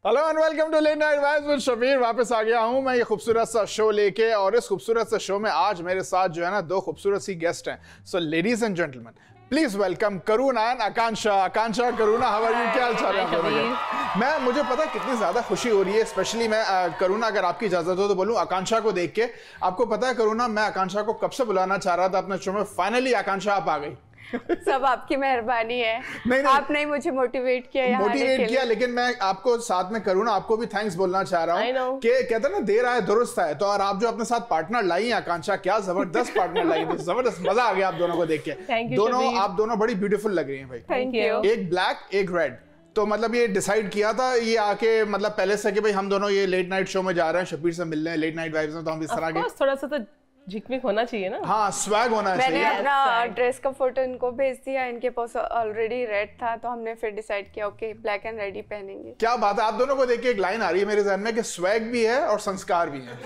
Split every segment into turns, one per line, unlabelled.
Hello and welcome to late night vibes with Shabir. वापस आ गया हूं मैं ये खूबसूरत सा शो लेके, और इस खूबसूरत सा शो में आज मेरे साथ जो है ना दो खूबसूरत सी गेस्ट हैं। So ladies and gentleman, please welcome Karuna and Akanksha. Akanksha, Karuna, how are you? क्या हाल चाल है आप दोनों के? मुझे पता है कितनी ज्यादा खुशी हो रही है, स्पेशली मैं करुणा, अगर आपकी इजाजत हो तो बोलूं आकांक्षा को देख के। आपको पता है करुणा, मैं आकांक्षा को कब से बुलाना चाह रहा था अपने शो में, फाइनली आकांक्षा आप आ गई।
सब आपकी मेहरबानी है। नहीं, आपने ही मुझे मोटिवेट किया,
लेकिन मैं आपको साथ में करुणा आपको भी थैंक्स बोलना चाह रहा हूँ कि कहते हैं ना देर आए दुरुस्त है। तो और आप जो अपने साथ पार्टनर लाई आकांक्षा, क्या जबरदस्त पार्टनर लाई, जबरदस्त, मजा आ गया आप दोनों को देख के। दोनों आप दोनों बड़ी ब्यूटीफुल लग रही हैं भाई।
Thank you.
एक ब्लैक एक रेड, तो मतलब ये डिसाइड किया था ये आके मतलब पहले से कि भाई हम दोनों ये लेट नाइट शो में जा रहे हैं, शबीर से मिलने लेट नाइट वाइब्स में, तो हम इस तरह के
थोड़ा सा तो झिकमिक होना चाहिए ना।
हाँ, स्वैग होना चाहिए।
मैंने अपना ड्रेस का फोटो इनको भेज दिया, इनके पास ऑलरेडी रेड था, तो हमने फिर डिसाइड किया ओके ब्लैक एंड रेड ही पहनेंगे।
क्या बात है, आप दोनों को देख के एक लाइन आ रही है मेरे ज़हन में कि स्वैग भी है और संस्कार भी है।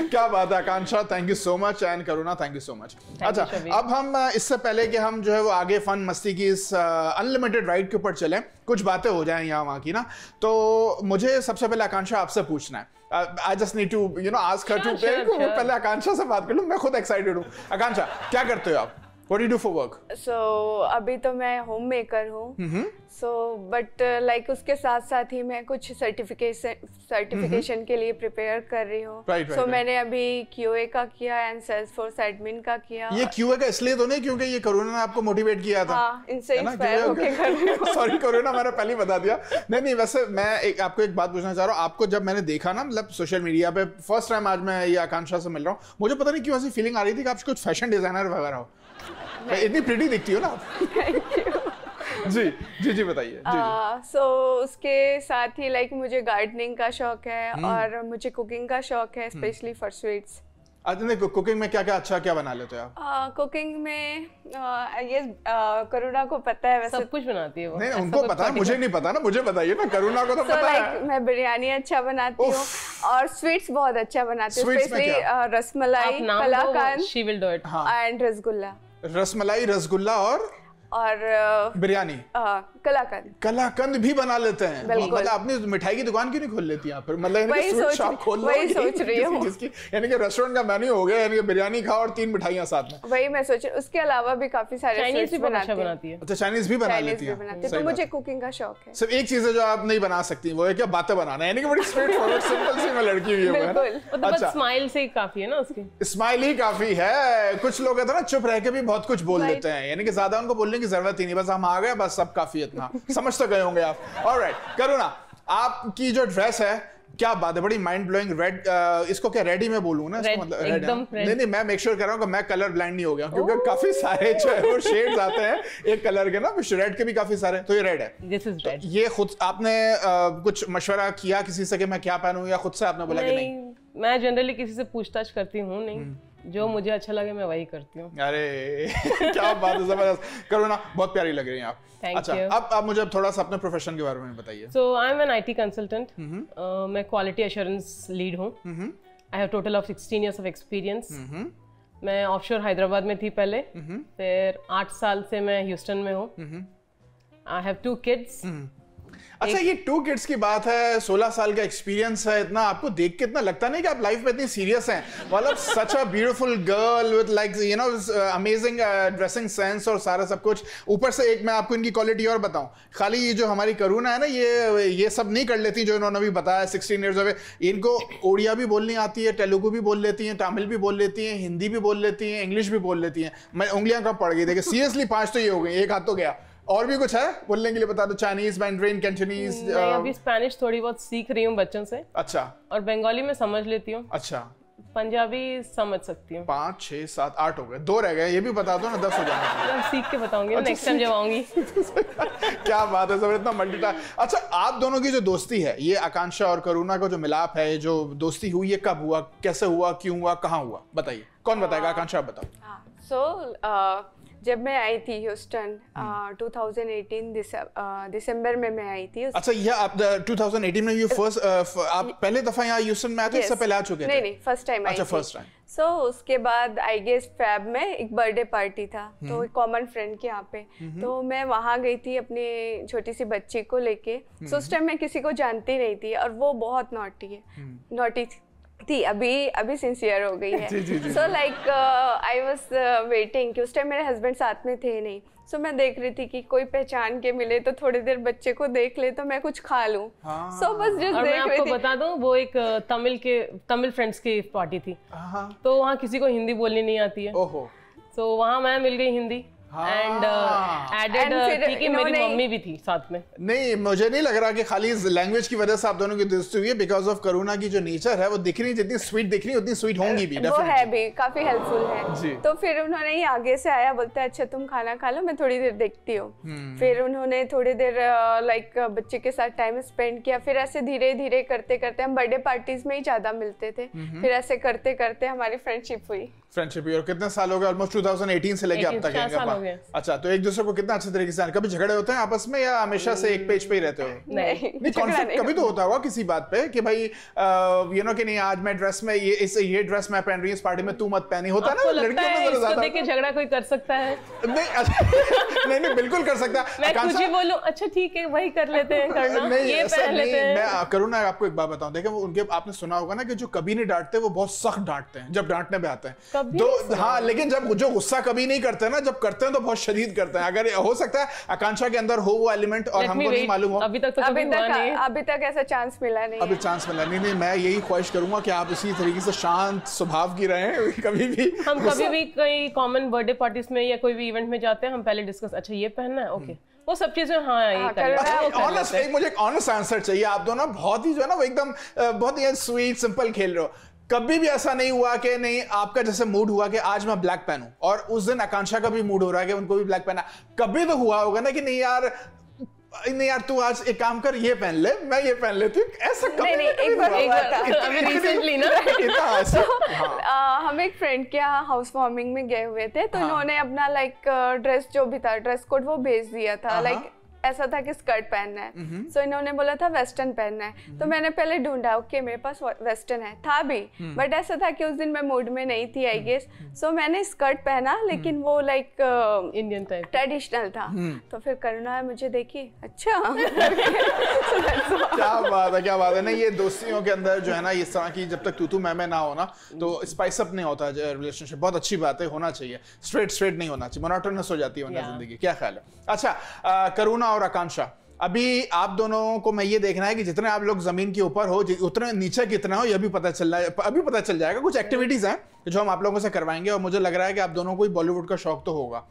क्या बात है Akanksha, thank you so much, and Karuna thank you so much. अच्छा, अब हम इससे पहले कि हम जो है वो आगे फन मस्ती की इस अनलिमिटेड राइड के ऊपर चलें, कुछ बातें हो जाएं यहाँ वहाँ की ना, तो मुझे सबसे पहले आकांक्षा आपसे पूछना है। I just need to ask her to पहले आकांक्षा से बात कर लूं, मैं खुद एक्साइटेड हूँ। आकांक्षा, क्या करते हो आप? What do you do for work?
So अभी तो मैं होम मेकर हूँ। So but like उसके साथ साथ ही मैं कुछ सर्टिफिकेशन के लिए प्रिपेयर कर रही हूँ। So मैंने अभी QA का किया एंड Salesforce एडमिन का किया।
ये QA का इसलिए तो नहीं क्योंकि ये करुणा ने आपको मोटिवेट किया था?
हाँ, इनसे इंस्पायर होके कर रही हूँ।
सॉरी करुणा, मैंने पहले बता दिया। नहीं, वैसे मैं आपको एक बात पूछना चाह रहा हूँ। आपको जब मैंने देखा ना, मतलब सोशल मीडिया पे फर्स्ट टाइम आज मैं ये आकांक्षा से मिल रहा हूँ, मुझे पता नहीं क्यों ऐसी फीलिंग आ रही थी कि आप कुछ फैशन डिजाइनर वगैरह हो। इतनी प्रिटी दिखती हो ना आप। जी बताइए।
सो उसके साथ ही लाइक मुझे गार्डनिंग का शौक है और मुझे कुकिंग का शौक है, स्पेशली फॉर स्वीट्स।
अच्छा, कुकिंग में क्या बना लेते हो आप?
कुकिंग में ये करुणा को पता है, वैसे
सब कुछ बनाती है वो।
नहीं, उनको पता है, मुझे नहीं पता ना, मुझे बताइए ना, करुणा को तो पता है।
मैं बिरयानी अच्छा बनाती हूँ और स्वीट्स बहुत अच्छा बनाती हूँ, specially rasmalai, kalakand and rasgulla.
Rasmalai, rasgulla और बिरयानी, कलाकंद भी बना लेते हैं। मतलब अपनी मिठाई की दुकान क्यों नहीं खोल लेती आप? मतलब
वही सोच रही हूँ,
यानी कि रेस्टोरेंट का मेन्यू हो गया, यानी कि बिरयानी खाओ और 3 मिठाइयां साथ में।
वही मैं सोच रही हूँ। उसके अलावा भी काफी सारे
चाइनीज भी बनाती है।
अच्छा, चाइनीज भी बना लेती है।
तो मुझे कुकिंग का शौक है।
सिर्फ एक चीज है जो आप नहीं बना सकती, वो है क्या? बातें बनाना। यानी कि बड़ी स्ट्रेट फॉरवर्ड सिंपल सी मैं लड़की हुई हूँ।
अच्छा, स्माइल से ही काफी है ना, उसकी
स्माइल ही काफी है। कुछ लोग कहते हैं ना चुप रह के भी बहुत कुछ बोल लेते हैं, यानी कि ज्यादा उनको बोलने की जरूरत ही नहीं, बस हम आ गए, बस सब काफी, इतना समझ तो गए होंगे आप। ऑलराइट करुणा, आपकी जो ड्रेस है, क्या बात है, बड़ी माइंड ब्लोइंग। रेड, इसको क्या रेड ही मैं बोलूं ना?
इसको मतलब रेड?
नहीं, मैं मेक श्योर कर रहा हूं कि मैं कलर ब्लाइंड नहीं हो गया, क्योंकि काफी सारे जो है वो शेड्स आते हैं एक कलर के ना, रेड के भी काफी सारे। तो ये रेड है,
दिस इज रेड।
ये खुद आपने कुछ मशवरा किया किसी से कि मैं क्या पहनूं, या खुद से आपने बोला कि नहीं?
मैं जनरली किसी से पूछताछ करती हूँ नहीं, जो मुझे अच्छा लगे मैं वही करती हूँ।
अरे क्या बात है, जबरदस्त। करुणा, बहुत प्यारी लग रही हैं आप। अच्छा, अब मुझे थोड़ा सा अपने प्रोफेशन के बारे में बताइए।
So I am an IT consultant. मैं क्वालिटी एश्योरेंस लीड हूँ। I have total of 16 years of experience. मैं ऑफशोर हैदराबाद में थी पहले, फिर 8 साल से मैं ह्यूस्टन में हूँ। I have 2 kids।
अच्छा, ये 2 kids की बात है, 16 साल का एक्सपीरियंस है, इतना आपको देख के इतना लगता नहीं कि आप लाइफ में इतनी सीरियस हैं? मतलब सच a beautiful girl with like amazing dressing sense और सारा सब कुछ। ऊपर से एक मैं आपको इनकी क्वालिटी और बताऊं, खाली ये जो हमारी करुणा है ना, ये सब नहीं कर लेती जो इन्होंने अभी बताया। 16 years of, इनको ओडिया भी बोलनी आती है, तेलुगु भी बोल लेती हैं, तमिल भी बोल लेती हैं, हिंदी भी बोल लेती हैं, इंग्लिश भी बोल लेती हैं। मैं उंगलियां कब पड़ गई, देखिए सीरियसली 5 तो ये हो गई, एक हाथ तो गया। और भी कुछ है बोलने के लिए? बता दो। Chinese, Mandarin, Cantonese?
अभी स्पेनिश थोड़ी बहुत सीख रही हूँ बच्चों से।
अच्छा।
और बंगाली में समझ लेती हूँ।
अच्छा।
पंजाबी समझ सकती हूँ।
5, 6, 7, 8 हो गए, 2 रह गए, ये भी बता दो ना, 10 हो जाएंगे।
सीख के बताऊंगी नेक्स्ट टाइम जब आऊंगी।
क्या बात है, सब इतना मल्टीटास्क। अच्छा, आप दोनों की जो दोस्ती है, ये आकांक्षा और करुणा का जो मिलाप है, जो दोस्ती हुई, ये कब हुआ, कैसे हुआ, क्यों हुआ, कहाँ हुआ? बताइए, कौन बताएगा? आकांक्षा बताओ।
सो जब मैं आई थी ह्यूस्टन 2018 दिसंबर में मैं आई थी।
अच्छा, ये आप 2018 में ये फर्स्ट आप पहले दफा यहाँ ह्यूस्टन में आए थे? इससे पहले आ चुके थे?
नहीं, फर्स्ट टाइम आई।
अच्छा, फर्स्ट टाइम।
सो उसके बाद आई गेस फैब में एक बर्थडे पार्टी था, तो एक कॉमन फ्रेंड के यहाँ पे, तो मैं वहाँ गई थी अपनी छोटी सी बच्ची को लेके। सो उस टाइम मैं किसी को जानती नहीं थी और वो बहुत नॉटी थी, अभी सिंसियर हो गई है। So like I was waiting कि उस टाइम मेरे हस्बैंड साथ में थे नहीं। सो मैं देख रही थी कि कोई पहचान के मिले तो थोड़ी देर बच्चे को देख ले तो मैं कुछ खा लूं। सो बस जस्ट देख रही थी। मैं आपको
बता दूं, वो एक तमिल फ्रेंड्स की पार्टी थी, तो वहाँ किसी को हिंदी बोलनी नहीं आती है। तो वहाँ मैं मिल गई हिंदी एंड एडेड कि मेरी मम्मी भी थी साथ में।
नहीं, मुझे नहीं लग रहा कि खाली इस लैंग्वेज की वजह से आप दोनों की दोस्ती हुई है, बिकॉज ऑफ करुणा की जो नेचर है वो दिख रही, जितनी स्वीट दिख रही उतनी स्वीट होंगी भी,
वो है भी, काफी हेल्पफुल है। तो फिर उन्होंने ही आगे से आया, बोलता है अच्छा तुम खाना खा लो, मैं थोड़ी देर देखती हूँ। फिर उन्होंने थोड़ी देर लाइक बच्चे के साथ टाइम स्पेंड किया। फिर ऐसे धीरे धीरे करते करते, हम बर्थडे पार्टीज में ही ज्यादा मिलते थे, फिर ऐसे करते करते हमारी फ्रेंडशिप हुई।
और कितने साल हो गए? ऑलमोस्ट 2018 से लेके अब तक। अच्छा, तो एक दूसरे को कितना अच्छे तरीके से, कभी झगड़े होते हैं आपस में या हमेशा से एक पेज पे ही रहते हो?
नहीं,
कॉन्फ्लिक्ट कभी तो होता होगा किसी बात पे कि भाई यू नो कि नहीं आज मैं ड्रेस में ये ड्रेस मैं पहन रही हूँ इस पार्टी में, तू मत पहनी, होता ना लड़कियों में
इसको देख के झगड़ा कोई कर सकता है?
नहीं बिल्कुल कर सकता है।
मैं कुछ ही बोलूं, अच्छा ठीक है वही कर लेते हैं, करना ये पहन लेते हैं।
मैं करूँ ना, आपको एक बात बताऊं, देखो उनके आपने सुना होगा ना कि जो कभी नहीं डांटते वो बहुत सख्त डांटते हैं जब डांटने पे आते हैं। तो हाँ, लेकिन जब जो गुस्सा कभी नहीं करते ना, जब करते हैं तो बहुत शदीद करते हैं। अगर हो सकता है आकांक्षा के अंदर हो वो एलिमेंट और हमको नहीं मालूम हो।
अभी तक
ऐसा चांस मिला नहीं।
अभी चांस मिला नहीं। मैं यही ख्वाहिश करूंगा कि आप इसी तरीके से शांत स्वभाव की रहें। कभी भी
हम कभी भी कई कॉमन बर्थडे पार्टीज में या कोई भी इवेंट में जाते हैं, हम पहले डिस्कस, अच्छा ये पहनना है, ओके, वो सब चीजें
मुझे एक ऑनेस्ट आंसर चाहिए। आप दोनों बहुत ही जो है ना वो एकदम बहुत ही स्वीट सिंपल खेल रहे हो। कभी भी ऐसा नहीं हुआ कि नहीं आपका जैसे मूड हुआ कि आज मैं ब्लैक पहनूं और उस दिन आकांक्षा का भी मूड हो रहा है कि उनको भी ब्लैक पहना? कभी तो हुआ होगा ना कि नहीं यार तू आज एक काम कर, ये पहन ले, मैं ये पहन लेती हूँ। ऐसा कभी
नहीं, एक बार
अभी रिसेंटली ना
हम एक फ्रेंड के यहाँ हाउस वार्मिंग में गए हुए थे, तो उन्होंने अपना लाइक ड्रेस जो भी था, ड्रेस कोड वो भेज दिया था। लाइक ऐसा था कि स्कर्ट पहनना है, सो इन्होंने बोला था वेस्टर्न पहनना है। तो मैंने पहले ढूंढा, ओके मेरे पास वेस्टर्न है, था भी, बट ऐसा था कि उस दिन मैं मूड में नहीं थी आई गेस। सो मैंने स्कर्ट पहना, लेकिन वो लाइक
इंडियन टाइप
ट्रेडिशनल था। तो फिर करुणा मुझे देखी, अच्छा
क्या बात है। नहीं, ये दोस्तियों के अंदर जो है ना इस तरह की जब तक तू मैं ना हो ना, तो स्पाइस अप नहीं होता रिलेशनशिप। बहुत अच्छी बात है, होना चाहिए, स्ट्रेट नहीं होना चाहिए, मोनोटोनस हो जाती है वरना जिंदगी। क्या ख्याल है? अच्छा, करुणा और आकांक्षा, अभी आप दोनों को मैं ये देखना है कि जितने आप लोग जमीन के ऊपर हो उतने नीचे कितना हो, ये भी पता चल रहा है, अभी पता चल जाएगा। कुछ एक्टिविटीज हैं जो हम आप लोगों से करवाएंगे और मुझे लग रहा है कि आप दोनों को बॉलीवुड का शौक तो होगा।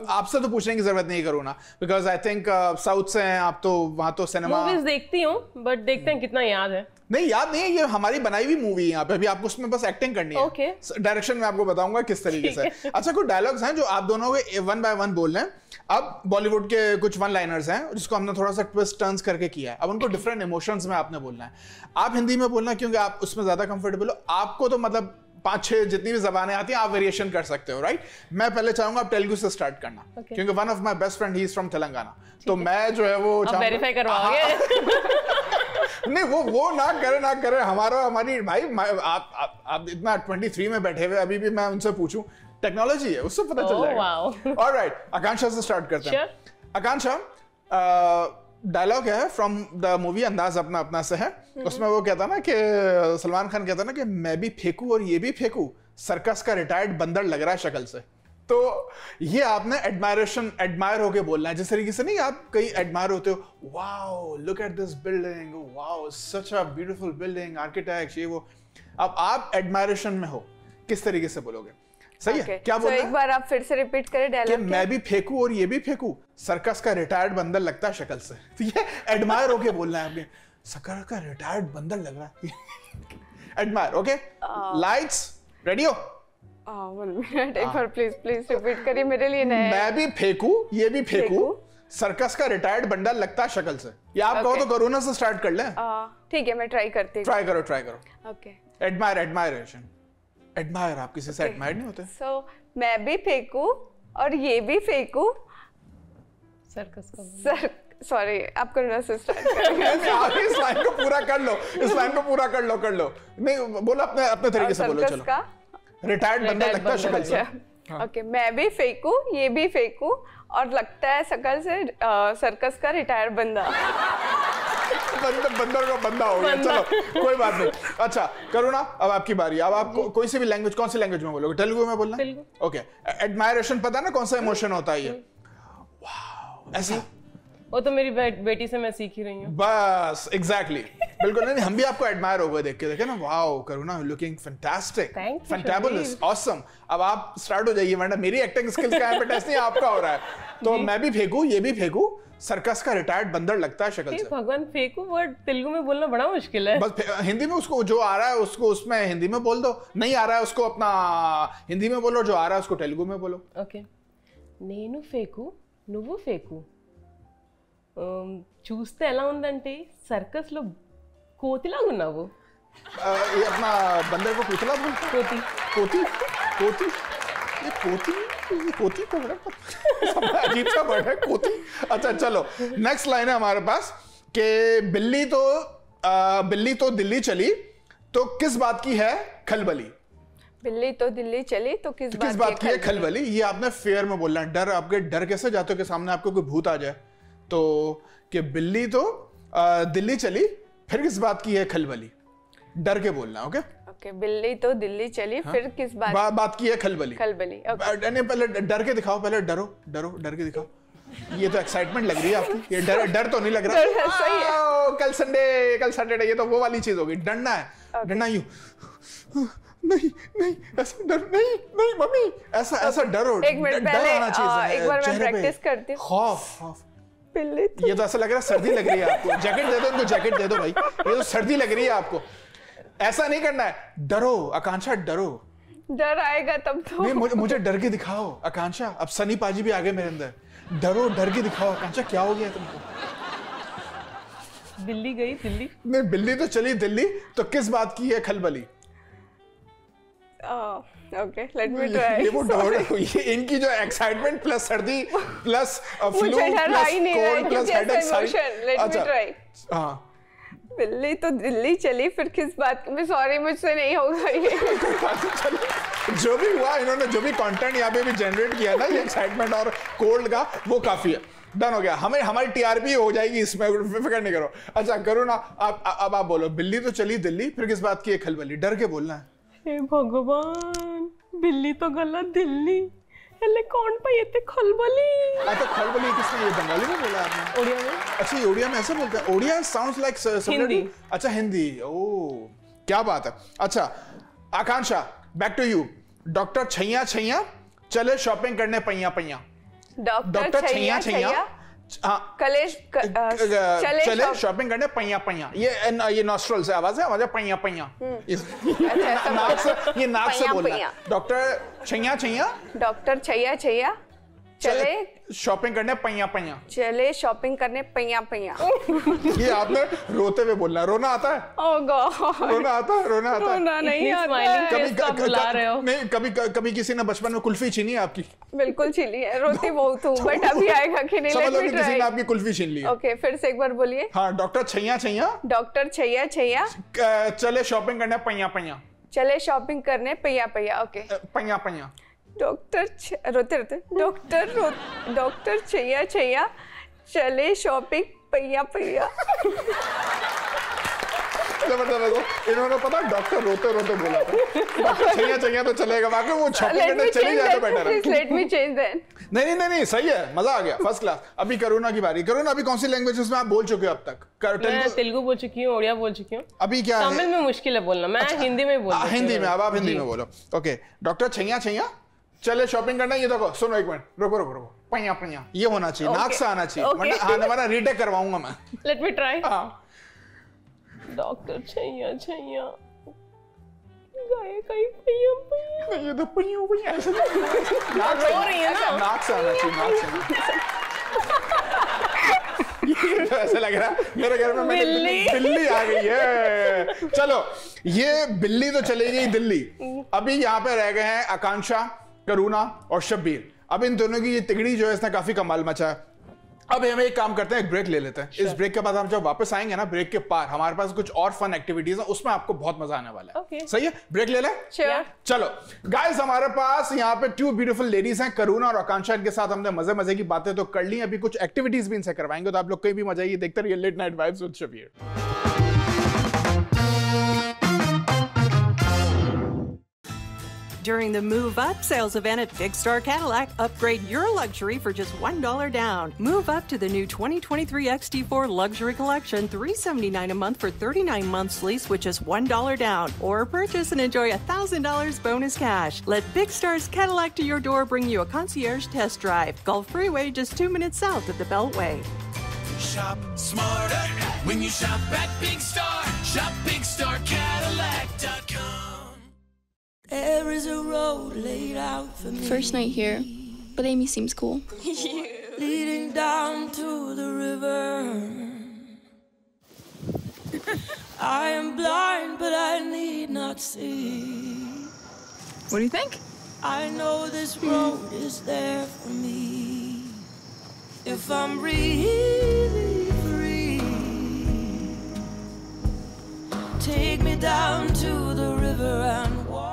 आपसे तो पूछने की जरूरत नहीं करूँ ना, बिकॉज आई थिंक साउथ से हैं आप, तो वहां तो सिनेमा
मूवीज देखती हूँ, बट देखते हैं कितना याद है।
नहीं, याद नहीं है, ये हमारी बनाई हुई मूवी है यहाँ पे, अभी आपको उसमें बस एक्टिंग करनी है।
okay.
डायरेक्शन में आपको बताऊंगा किस तरीके से। अच्छा, कुछ डायलॉग्स हैं जो आप दोनों के 1 बाय 1 बोल रहे हैं। अब बॉलीवुड के कुछ वन लाइनर्स हैं जिसको हमने थोड़ा सा ट्विस्ट टर्न्स करके किया है। अब उनको डिफरेंट इमोशंस में आपने बोलना है। आप हिंदी में बोलना क्योंकि आप उसमें ज्यादा कंफर्टेबल हो। आपको तो मतलब 5-6 जितनी भी जबानें आती हैं आप वेरिएशन कर सकते हो, राइट? मैं पहले चाहूंगा आप तेलुगु से स्टार्ट करना, क्योंकि one of my best friend he is from Telangana, तो मैं जो है वो
वेरीफाई करवाओगे?
नहीं, वो ना करे हमारी भाई, आप इतना 23 में बैठे हुए, अभी भी मैं उनसे पूछूं, टेक्नोलॉजी है, उससे पता चल जाएगा। ऑलराइट, आकांक्षा से स्टार्ट करते हैं। आकांक्षा, डायलॉग है फ्रॉम द मूवी अंदाज अपना अपना से है। उसमें वो कहता ना कि सलमान खान कहता ना कि मैं भी फेंकू और ये भी फेंकू, सर्कस का रिटायर्ड बंदर लग रहा है शक्ल से। तो ये आपने एडमायर होके बोलना है, जिस तरीके से नहीं आप कहीं एडमायर होते हो, wow look at this building, wow such a beautiful building, architect, ये वो। अब आप एडमायरेशन में हो, किस तरीके से बोलोगे? सही है? क्या बोल रहे हैं?
एक बार आप फिर से रिपीट करें डायलॉग।
मैं भी फेंकू और ये भी फेंकू, सर्कस का रिटायर्ड बंदर लगता है शक्ल से। तो ये एडमायर होके बोलना है आपने, सर्कस का रिटायर्ड बंदर लग रहा है। Admire, okay? लाइट्स रेडी हो?
1 मिनट, एक बार प्लीज रिपीट करिए, मेरे लिए नया है।
मैं भी फेंकू, ये भी फेंकू, सर्कस का रिटायर्ड बंडल लगता है शक्ल से। या आप कहो तो करुणा से स्टार्ट कर लें?
ठीक है, मैं ट्राई करती हूँ।
ट्राई करो।
ओके।
एडमायरेशन, एडमायर, आप किसी से एडमायर नहीं होते?
सो मैं भी फेंकू और ये भी फेंकू,
सर्कस का
सॉरी, आप करुणा से स्टार्ट करेंगे।
आप इस लाइन को पूरा कर लो, कर लो। नहीं, बोलो अपने तरीके से बोलो। चलो, रिटायर्ड बंदा लगता है शक्ल से।
ओके, मैं भी फेक हूँ, ये भी फेक हूँ, और लगता है शक्ल से सर्कस का रिटायर्ड बंदा।
बंदर का बंदा हो गया। चलो कोई बात नहीं। अच्छा करुणा, अब आपकी बारी। अब आप कोई सी भी लैंग्वेज, कौन सी लैंग्वेज में बोलोगे? तेलुगु में बोलना? ओके। एडमायरेशन पता ना कौन सा इमोशन होता है ये? वाह, ऐसा?
वो तो मेरी बेटी से मैं सीख ही रही हूँ।
बस एग्जैक्टली बिल्कुल। नहीं, हम भी आपको एडमायर हो गए देख के, देखे ना, वाओ करुणा लुकिंग फैंटास्टिक, फैंटाबुलस, ऑसम। अब आप स्टार्ट हो जाइए, वरना मेरी एक्टिंग स्किल्स का पे टेस्ट नहीं, आपका हो रहा है। तो मैं भी फेंकू, ये भी फेंकू, सर्कस का रिटायर्ड बंदर लगता है शक्ल से।
भगवान, फेंकू वर्ड तेलुगु में बोलना बड़ा मुश्किल है।
बस हिंदी में उसको जो आ रहा है उसको उसमें हिंदी में बोल दो, नहीं आ रहा है उसको अपना हिंदी में बोलो, जो आ रहा है उसको तेलुगु में बोलो।
ओके। नेनु फेंकू నువ్వు फेंकू చూస్తే ఎలా ఉందంటే సర్కస్ లో కోతిలాగా ఉన్నావు।
ये अपना बंदर को कोतला बोलता है? कोती कोती कोती ये कोती, ये कोती तो बड़ा अजीब सा वर्ड है, कोती। अच्छा चलो, नेक्स्ट लाइन है हमारे पास कि बिल्ली तो दिल्ली चली तो किस बात की है खलबली?
बिल्ली तो दिल्ली चली तो किस
बात की है खलबली? ये आपने फेयर में बोलना है। डर, आपके डर कैसे जाते हो कि सामने आपको कोई भूत आ जाए? तो कि बिल्ली तो दिल्ली चली, फिर किस बात की है खलबली? डर के बोलना। ओके
ओके, बिल्ली तो दिल्ली चली, फिर किस
बात की है खलबली?
खलबली।
पहले डर के दिखाओ, पहले डरो डरो डर के दिखाओ। ये तो एक्साइटमेंट लग रही है आपकी, ये डर तो नहीं लग रहा।
सही है।
कल संडे, ये तो वो वाली चीज होगी, डरना है। डरना यूं, नहीं नहीं ऐसा डर नहीं मम्मी, ऐसा डरो।
एक मिनट पहले एक बार मैं प्रैक्टिस करती हूँ।
खौफ
बिल्ली
ये तो ऐसा लग रहा है सर्दी लग रही है आपको। जैकेट दे दो इनको, जैकेट दे दो भाई, ये तो सर्दी लग रही है आपको। ऐसा नहीं करना है, डरो आकांक्षा, डरो।
डर आएगा तब तो।
नहीं, मुझे डर के दिखाओ आकांक्षा। अब सनी पाजी भी आ गए मेरे अंदर। डरो, डर के दिखाओ आकांक्षा, क्या हो गया तुमको?
बिल्ली गई दिल्ली।
नहीं, बिल्ली तो चली दिल्ली तो किस बात की है खलबली?
Okay, let me try.
ये वो डर, ये इनकी जो एक्साइटमेंट प्लस सर्दी plus flu plus cold plus headache सारी।
Let me try.
हाँ,
बिल्ली तो दिल्ली चली, फिर किस बात की? सॉरी, मुझसे नहीं होगा ये।
जो भी हुआ, इन्होंने जो भी कंटेंट यहाँ पे भी जनरेट किया ना, ये एक्साइटमेंट और कोल्ड का, वो काफी है। डन हो गया, हमारी टीआरपी हो जाएगी इसमें, फिक्र नहीं करो। अच्छा करो ना, अब आप बोलो, बिल्ली तो चली दिल्ली, फिर किस बात की है खलबली? डर के बोलना है।
हे भगवान, बिल्ली तो गला दिल्ली, हेले कौन पे ये खलबली?
तो खलबली किसने, ये बंगाली में बोला आपने?
ओडिया में।
अच्छा, ये ओडिया में ऐसे बोलते हैं? Odia sounds like
Hindi.
अच्छा हिंदी, ओह क्या बात है। अच्छा आकांक्षा, back to you. Doctor Chaiyya Chaiyya चले शॉपिंग करने पैया पैया।
डॉक्टर छैया छैया
चले शॉपिंग करने पैया पैया। ये नॉस्ट्रल से आवाज है, आवाज पैया पैया। नाक से बोलना। डॉक्टर छैया छैया,
डॉक्टर छैया छैया चले
शॉपिंग करने पैया पैया।
चले शॉपिंग करने पैया पैया।
ये आपने रोते हुए बोलना। रोना आता है?
ओह गॉड,
रोना आता है?
रोना नहीं आता है।
नहीं, कभी किसी ने बचपन में कुल्फी छीनी है आपकी?
बिल्कुल छीनी है, रोती बहुत हूँ, बट अभी आएगा कि नहीं?
समझ लो कि किसी ने आपकी कुल्फी छीन ली है।
ओके, फिर से एक बार बोलिए।
हाँ, डॉक्टर छैया छैया,
डॉक्टर छैया छैया
चले शॉपिंग करने पैया पैया।
चले शॉपिंग करने पैया पैया। ओके,
पैया पैया।
डॉक्टर छैया छैया चले शॉपिंग पैया पैया।
इन्होंने पता डॉक्टर रोते रोते बोला था। छैया छैया तो चलेगा, बाकी वो शॉपिंग करने चली जाए तो बेटर है।
Let me change then.
नहीं, सही है, मजा आ गया, फर्स्ट क्लास। अभी करुणा की बारी। करुणा, अभी कौन सी लैंग्वेजेस में आप बोल चुके हो अब तक?
मैं तेलुगु बोल चुकी हूँ, ओडिया बोल चुकी हूँ।
अभी क्या है?
तमिल में मुश्किल है बोलना, मैं हिंदी में बोल।
हिंदी में, अब आप हिंदी में बोलो। ओके, डॉक्टर छैया छैया चले शॉपिंग करना। ये देखो, सुनो एक मिनट, रुको पैया पैया, ये होना चाहिए, नाक से आना चाहिए, वरना रीटेक करवाऊंगा मैं।
Late me try. Doctor Chaiyya Chaiyya गए कहीं पैया पैया।
ये तो पैया पैया ऐसे नाक से हो रही है ना, नाक से आना चाहिए, नाक से। ये तो ऐसा लग रहा है मेरे घर में बिल्ली आ गई है। चलो, ये बिल्ली तो चली गई दिल्ली। अभी यहाँ पे रह गए हैं आकांक्षा, करुणा और शब्बीर। अब इन दोनों की ये तिगड़ी जो है, इसने काफी कमाल मचा है। अब हम एक काम करते हैं, एक ब्रेक ले लेते हैं। इस ब्रेक के बाद हम जब वापस आएंगे ना, ब्रेक के पार हमारे पास कुछ और फन एक्टिविटीज हैं, उसमें आपको बहुत मजा आने वाला है। सही है, ब्रेक ले लें? चलो गाइस, हमारे पास यहाँ पे 2 ब्यूटीफुल लेडीज हैं, करुणा और आकांक्षा। इनके साथ हमने मजे मजे की बातें तो कर ली, अभी कुछ एक्टिविटीज भी इनसे करवाएंगे, तो आप लोग कहीं भी मजा आइए, देखते रहिए late night vibes with Shabir.
During the Move Up sales event at Big Star Cadillac, upgrade your luxury for just $1 down. Move up to the new 2023 XT4 Luxury Collection, $379 a month for 39 months lease with just $1 down. Or purchase and enjoy $1,000 bonus cash. Let Big Star's Cadillac to your door bring you a concierge test drive. Gulf Freeway, just 2 minutes south of the Beltway.
Shop smarter when you shop at Big Star. Shop BigStarCadillac.com.
There is a road laid out for me.
First night here, but Amy seems cool.
Leading down to the river. I am blind, but I need not see.
What do you think?
I know this road is there for me. If I'm really free, take me down to the river and walk.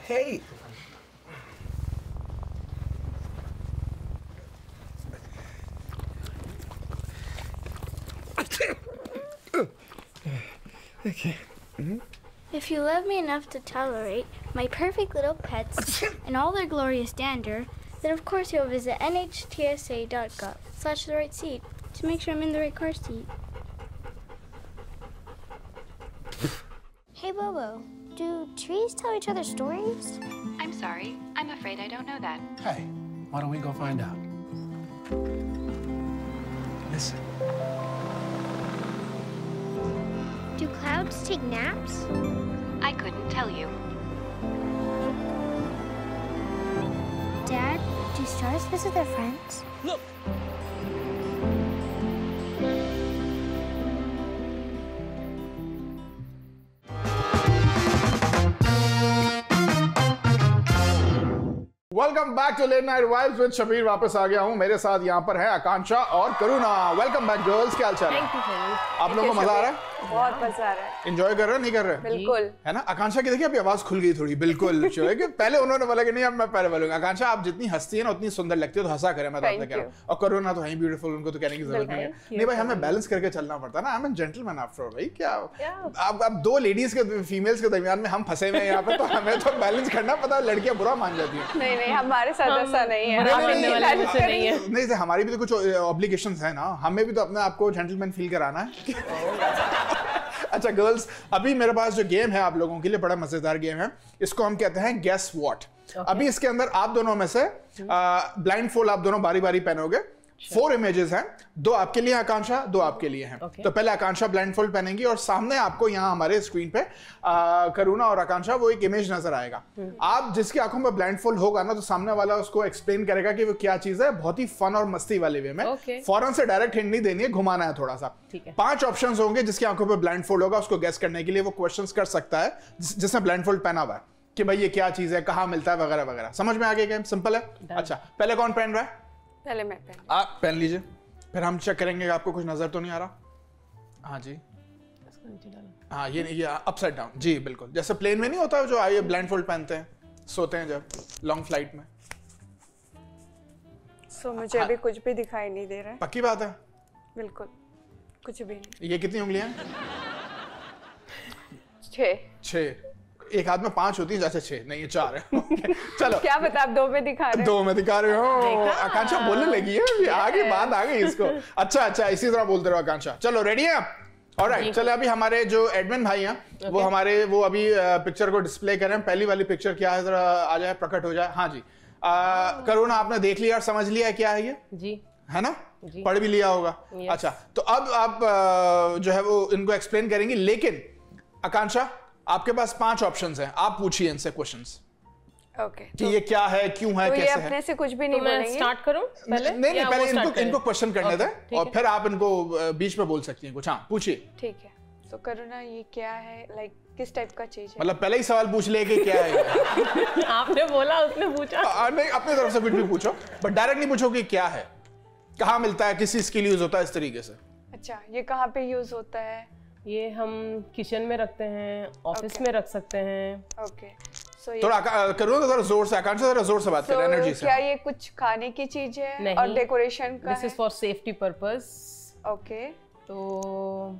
Hey.
Okay.
If you love me enough to tolerate my perfect little pets and all their glorious dander, then of course you'll visit nhtsa.gov/the right seat to make sure I'm in the right car seat. Hey Bobo, do trees tell each other stories?
I'm sorry, I'm afraid I don't know that.
Hey, why don't we go find out? Listen.
Do clouds take naps?
I couldn't tell you.
Dad, do stars visit their friends?
Look!
Welcome back to late night vibes with Shabir. वापस आ गया हूं, मेरे साथ यहाँ पर है आकांक्षा और करुणा। वेलकम बैक गर्ल्स, क्या हाल चाल है? आप लोगों को मजा आ रहा है?
बहुत मजा आ रहा है।
एंजॉय कर रहे हो, नहीं कर रहे?
बिल्कुल।
है ना? आकांक्षा की देखिए अभी आवाज खुल गई थोड़ी, बिल्कुल है कि पहले उन्होंने बोला कि नहीं अब मैं पहले बोलूंगा। आकांक्षा आप जितनी हंसती है ना उतनी सुंदर लगती है, तो हंसा करें, मैं तो आपसे कह रहा हूं। और करुणा तो है ही ब्यूटीफुल, उनको तो कहने की जरूरत नहीं है। नहीं भाई, हमें बैलेंस करके चलना पड़ता है ना। I am an gentleman after all. भाई क्या अब 2 लेडीज के फीमेल्स के दरमियान में हम फंसे हुए हैं यहाँ पे, तो हमें तो बैलेंस करना पता है। लड़कियां बुरा मान जाती है।
नहीं, हमारे साथ ऐसा नहीं है।
नहीं, हमारी भी तो कुछ ऑब्लिगेशंस है ना, हमें भी तो अपने आप को जेंटलमैन फील कराना है। अच्छा गर्ल्स, अभी मेरे पास जो गेम है आप लोगों के लिए बड़ा मजेदार गेम है, इसको हम कहते हैं गेस व्हाट। अभी इसके अंदर आप दोनों में से ब्लाइंड फोल्ड आप दोनों बारी बारी पहनोगे। 4 इमेजेस हैं, 2 आपके लिए आकांक्षा, 2 आपके लिए हैं। तो पहले आकांक्षा ब्लाइंड फोल्ड पहनेंगी और सामने आपको यहाँ हमारे स्क्रीन पे करुणा और आकांक्षा वो एक इमेज नजर आएगा। आप जिसकी आंखों में ब्लाइंड फोल्ड होगा ना, तो सामने वाला उसको एक्सप्लेन करेगा कि वो क्या चीज है, बहुत ही फन और मस्ती वाले वे में। फौरन से डायरेक्ट हिंट नहीं देनी है, घुमाना है थोड़ा सा। 5 ऑप्शंस होंगे, जिसकी आंखों पे ब्लाइंड फोल्ड होगा उसको गेस करने के लिए वो क्वेश्चंस कर सकता है जिसने ब्लाइंड फोल्ड पहना हुआ है, कि भाई ये क्या चीज है, कहाँ मिलता है, वगैरह वगैरह। समझ में आ गया गेम? सिंपल है। अच्छा, पहले कौन पहन रहा है?
पहले मैं पहन।
आप पहन लीजिए, फिर हम चेक करेंगे कि आपको कुछ नजर तो नहीं आ रहा। हाँ जी, हाँ ये अपसाइड डाउन जी, बिल्कुल जैसे प्लेन में नहीं होता जो आइए ब्लाइंड फोल्ड पहनते हैं, सोते हैं जब लॉन्ग फ्लाइट में।
सो मुझे अभी कुछ भी दिखाई नहीं दे रहा है।
पक्की बात है?
बिल्कुल कुछ भी नहीं।
ये कितनी उंगलियां?
6।
एक हाथ में 5 होती है, जैसे 6 नहीं, ये 4 है। चलो
क्या बता, आप 2 में दिखा रहे हो?
2 में दिखा रहे हो। आकांक्षा बोलने लगी है, आगे बात आ गई इसको। अच्छा, इसी तरह बोलते रहो आकांक्षा। चलो रेडी है? ऑलराइट, चलो अभी हमारे जो एडमिन भाई हैं वो अभी पिक्चर को डिस्प्ले करें। पहली वाली पिक्चर क्या है, जरा आ जाए, प्रकट हो जाए। हाँ जी, करुणा आपने देख लिया और समझ लिया क्या है ये?
जी,
है ना? पढ़ भी लिया होगा। अच्छा, तो अब आप जो है वो इनको एक्सप्लेन करेंगे, लेकिन आकांक्षा आपके पास 5 ऑप्शंस हैं, आप पूछिए इनसे क्वेश्चंस।
ओके,
कि ये क्या है, क्यों है,
तो
कैसे
ये
है।
अपने से कुछ भी नहीं बोलेंगे?
स्टार्ट करूं पहले?
नहीं, पहले इनको क्वेश्चन करने दें और फिर आप इनको बीच में बोल सकती हैं कुछ। हाँ पूछिए।
ठीक है, तो करुणा ये क्या है, लाइक किस टाइप का चीज है?
मतलब पहले ही सवाल पूछ ले कि क्या है।
आपने बोला, उसने पूछा।
नहीं, अपनी तरफ से कुछ भी पूछो, बट डायरेक्ट नहीं पूछो कि क्या है, कहाँ मिलता है, किस चीज के लिए यूज होता है, इस तरीके से।
अच्छा, ये कहाँ पे यूज होता है?
ये हम किचन में रखते हैं, ऑफिस में रख सकते हैं।
ओके, सो
थोड़ा करो तो थोड़ा जोर से, आकांक्षा जरा जोर से बात कर, एनर्जी से।
क्या ये कुछ खाने की चीज है?
नहीं,
और डेकोरेशन का?
This is for safety purpose.
Okay,
तो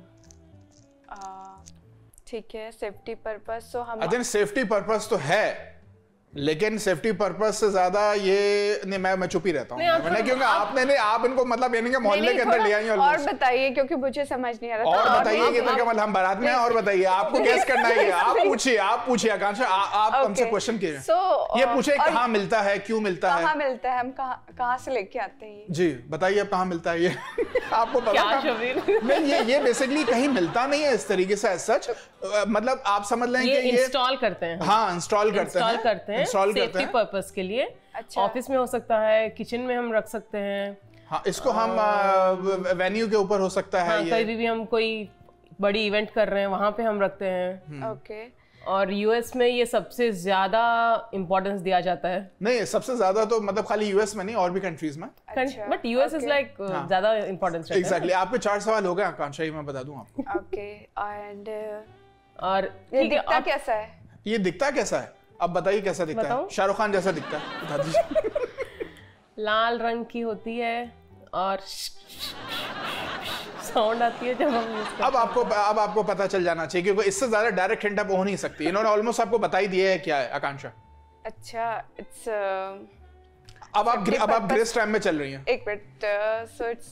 ठीक है, सेफ्टी पर्पस। सो हम
आई थिंक सेफ्टी पर्पस तो है, लेकिन सेफ्टी पर्पस से ज्यादा ये नहीं, मैं चुप ही रहता हूँ, मैंने क्योंकि आपने नहीं, आप इनको मतलब यानी कि मोहल्ले के अंदर ले आई।
और बताइए, क्योंकि मुझे समझ नहीं आ रहा था।
और बताइए कि मतलब हम बारात में हैं, और बताइए आपको गैस करना है। आप पूछिए आकांक्षा, आप हमसे क्वेश्चन कीजिए। ये पूछे कहाँ मिलता है, क्यों मिलता है,
कहाँ मिलता है, हम कहाँ से लेके आते हैं?
जी बताइए, अब कहाँ मिलता है ये? आपको पता नहीं, ये बेसिकली कहीं मिलता नहीं है इस तरीके से सच, मतलब आप समझ लें कि ये
इंस्टॉल करते हैं।
हाँ, इंस्टॉल करते हैं
सेफ्टी पर्पस के लिए।
अच्छा।
ऑफिस में हो सकता है, किचन में हम रख सकते हैं।
हाँ, इसको हम वेन्यू के ऊपर हो सकता है।
हाँ, कहीं भी हम कोई बड़ी इवेंट कर रहे हैं वहां पे हम रखते हैं।
ओके।
और यूएस में ये सबसे ज्यादा इम्पोर्टेंस दिया जाता है।
नहीं, सबसे ज्यादा तो मतलब खाली यूएस में नहीं, और भी कंट्रीज में।
बट यूएस इज लाइक ज्यादा इम्पोर्टेंस।
एग्जैक्टली। आपके 4 सवाल हो गए आकांक्षा, मैं बता दूं आपको।
ओके, एंड
और
ये दिखता कैसा है?
ये दिखता कैसा है, अब बताइए कैसा दिखता है? शाहरुख खान जैसा दिखता है, बता दीजिए।
लाल रंग की होती है और साउंड आती है जब हम यूज करते हैं।
अब आपको पता चल जाना चाहिए, क्योंकि इससे ज्यादा डायरेक्ट हिंट अब हो नहीं सकती। इन्होंने ऑलमोस्ट आपको बता ही दिया है क्या है आकांक्षा।
अच्छा, इट्स
अब आप ग्रेस टाइम में चल रही हैं।
एक minute. So it's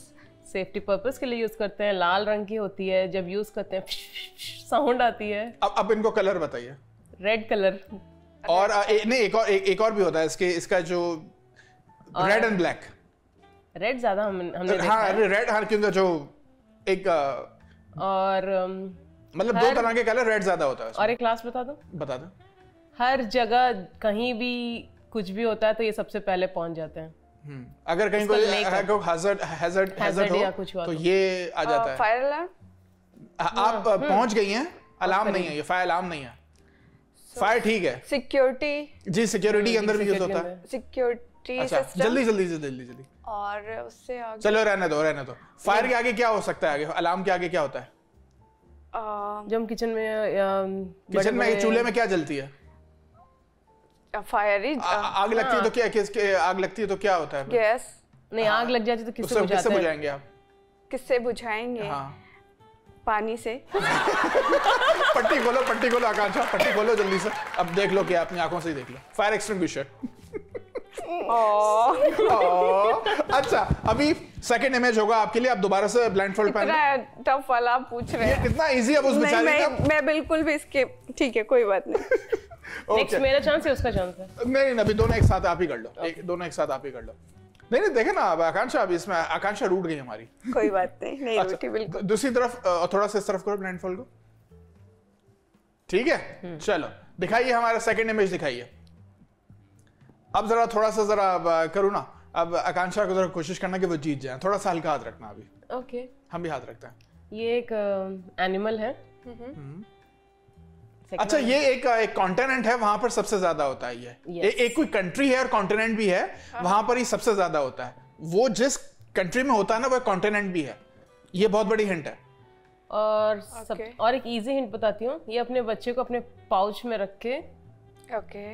safety purpose के लिए यूज करते हैं, लाल रंग की होती है, जब यूज करते हैं साउंड आती है।
अब इनको कलर बताइए।
Red colour.
और नहीं, एक और भी होता है इसका जो रेड एंड ब्लैक।
रेड ज्यादा हमने देखा
हाँ, रेड, हाँ, क्योंकि जो एक
और
मतलब 2 तरह के कलर, रेड ज्यादा होता है।
और एक क्लास बता दो। हर जगह कहीं भी कुछ भी होता है तो ये सबसे पहले पहुंच जाते हैं।
अगर कहीं कोई हैजर्ड हो तो ये आ जाता है।
Fire alarm.
आप पहुंच गई हैं, अलार्म नहीं है, ये फायर अलार्म नहीं है। फायर ठीक है।
सिक्योरिटी।
जी, सिक्योरिटी के अंदर भी यूज होता है।
Security
system. जल्दी।
और उससे आगे
चलो, रहने दो। फायर के आगे क्या हो सकता है? आगे अलार्म के आगे क्या होता है?
जब हम किचन में
चूल्हे में क्या जलती है?
फायर।
आग लगती है तो क्या, किसके आग लगती है तो क्या होता है?
गैस।
नहीं, आग लग जाती तो किससे
बुझाएंगे आप?
किससे बुझाएंगे?
हाँ,
पानी से।
पट्टी खोलो आकांक्षा, पट्टी खोलो जल्दी से। अब देख लो, क्या अपनी आंखों से ही देख लो। Fire extinguisher. अच्छा, अभी सेकंड इमेज होगा आपके लिए। आप दोबारा से ब्लाइंडफोल्ड पहने।
टफ वाला आप पूछ रहे हैं।
कितना इजी है उस बेचारे का।
मैं बिल्कुल भी इसके, ठीक है, कोई बात नहीं।
नेक्स्ट मेरा चांस है, उसका चांस है।
नहीं, अभी दोनों एक साथ आप ही कर लो। दोनों एक साथ आप ही कर लो। नहीं, देखे ना, अब आकांक्षा, अब इसमें आकांक्षा रूठ गई हमारी।
कोई बात नहीं रूठी बिल्कुल।
दूसरी तरफ थोड़ा सा इस तरफ करो ब्लाइंडफोल्ड को। ठीक है, चलो दिखाइए, हमारा सेकंड इमेज दिखाइए। अब जरा थोड़ा सा करूँ ना, अब आकांक्षा को जरा कोशिश करना कि वो जीत जाए। थोड़ा सा हल्का हाथ रखना अभी।
ओके,
हम भी हाथ रखते हैं।
ये एक एनिमल है।
अच्छा, ये एक कॉन्टिनेंट है, वहां पर सबसे ज्यादा होता है ये। एक कोई कंट्री है और कॉन्टिनेंट भी है, वहां पर ही सबसे ज्यादा होता है। वो जिस कंट्री में होता है ना, वो कॉन्टिनेंट भी है। ये बहुत बड़ी हिंट है।
और एक इजी हिंट बताती हूँ। ये अपने बच्चे को अपने पाउच में रख के।
ओके।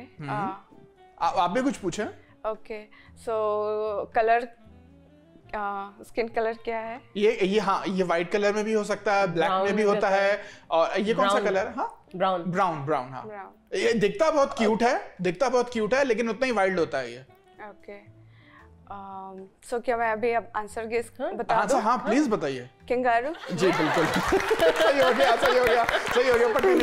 आप भी कुछ पूछे?
ओके, सो कलर, स्किन कलर क्या है?
ये हाँ, ये व्हाइट कलर में भी हो सकता है, ब्लैक में भी होता है। और ये कौन सा कलर है? हाँ, ब्राउन। हाँ, ये दिखता बहुत क्यूट है, लेकिन उतना ही वाइल्ड होता है ये।
ओके, सो क्या मैं अभी अब आंसर गेस बता दूं?
हाँ, प्लीज बताइए।
कैंगारू।
जी बिल्कुल। सही हो गया। पट्टी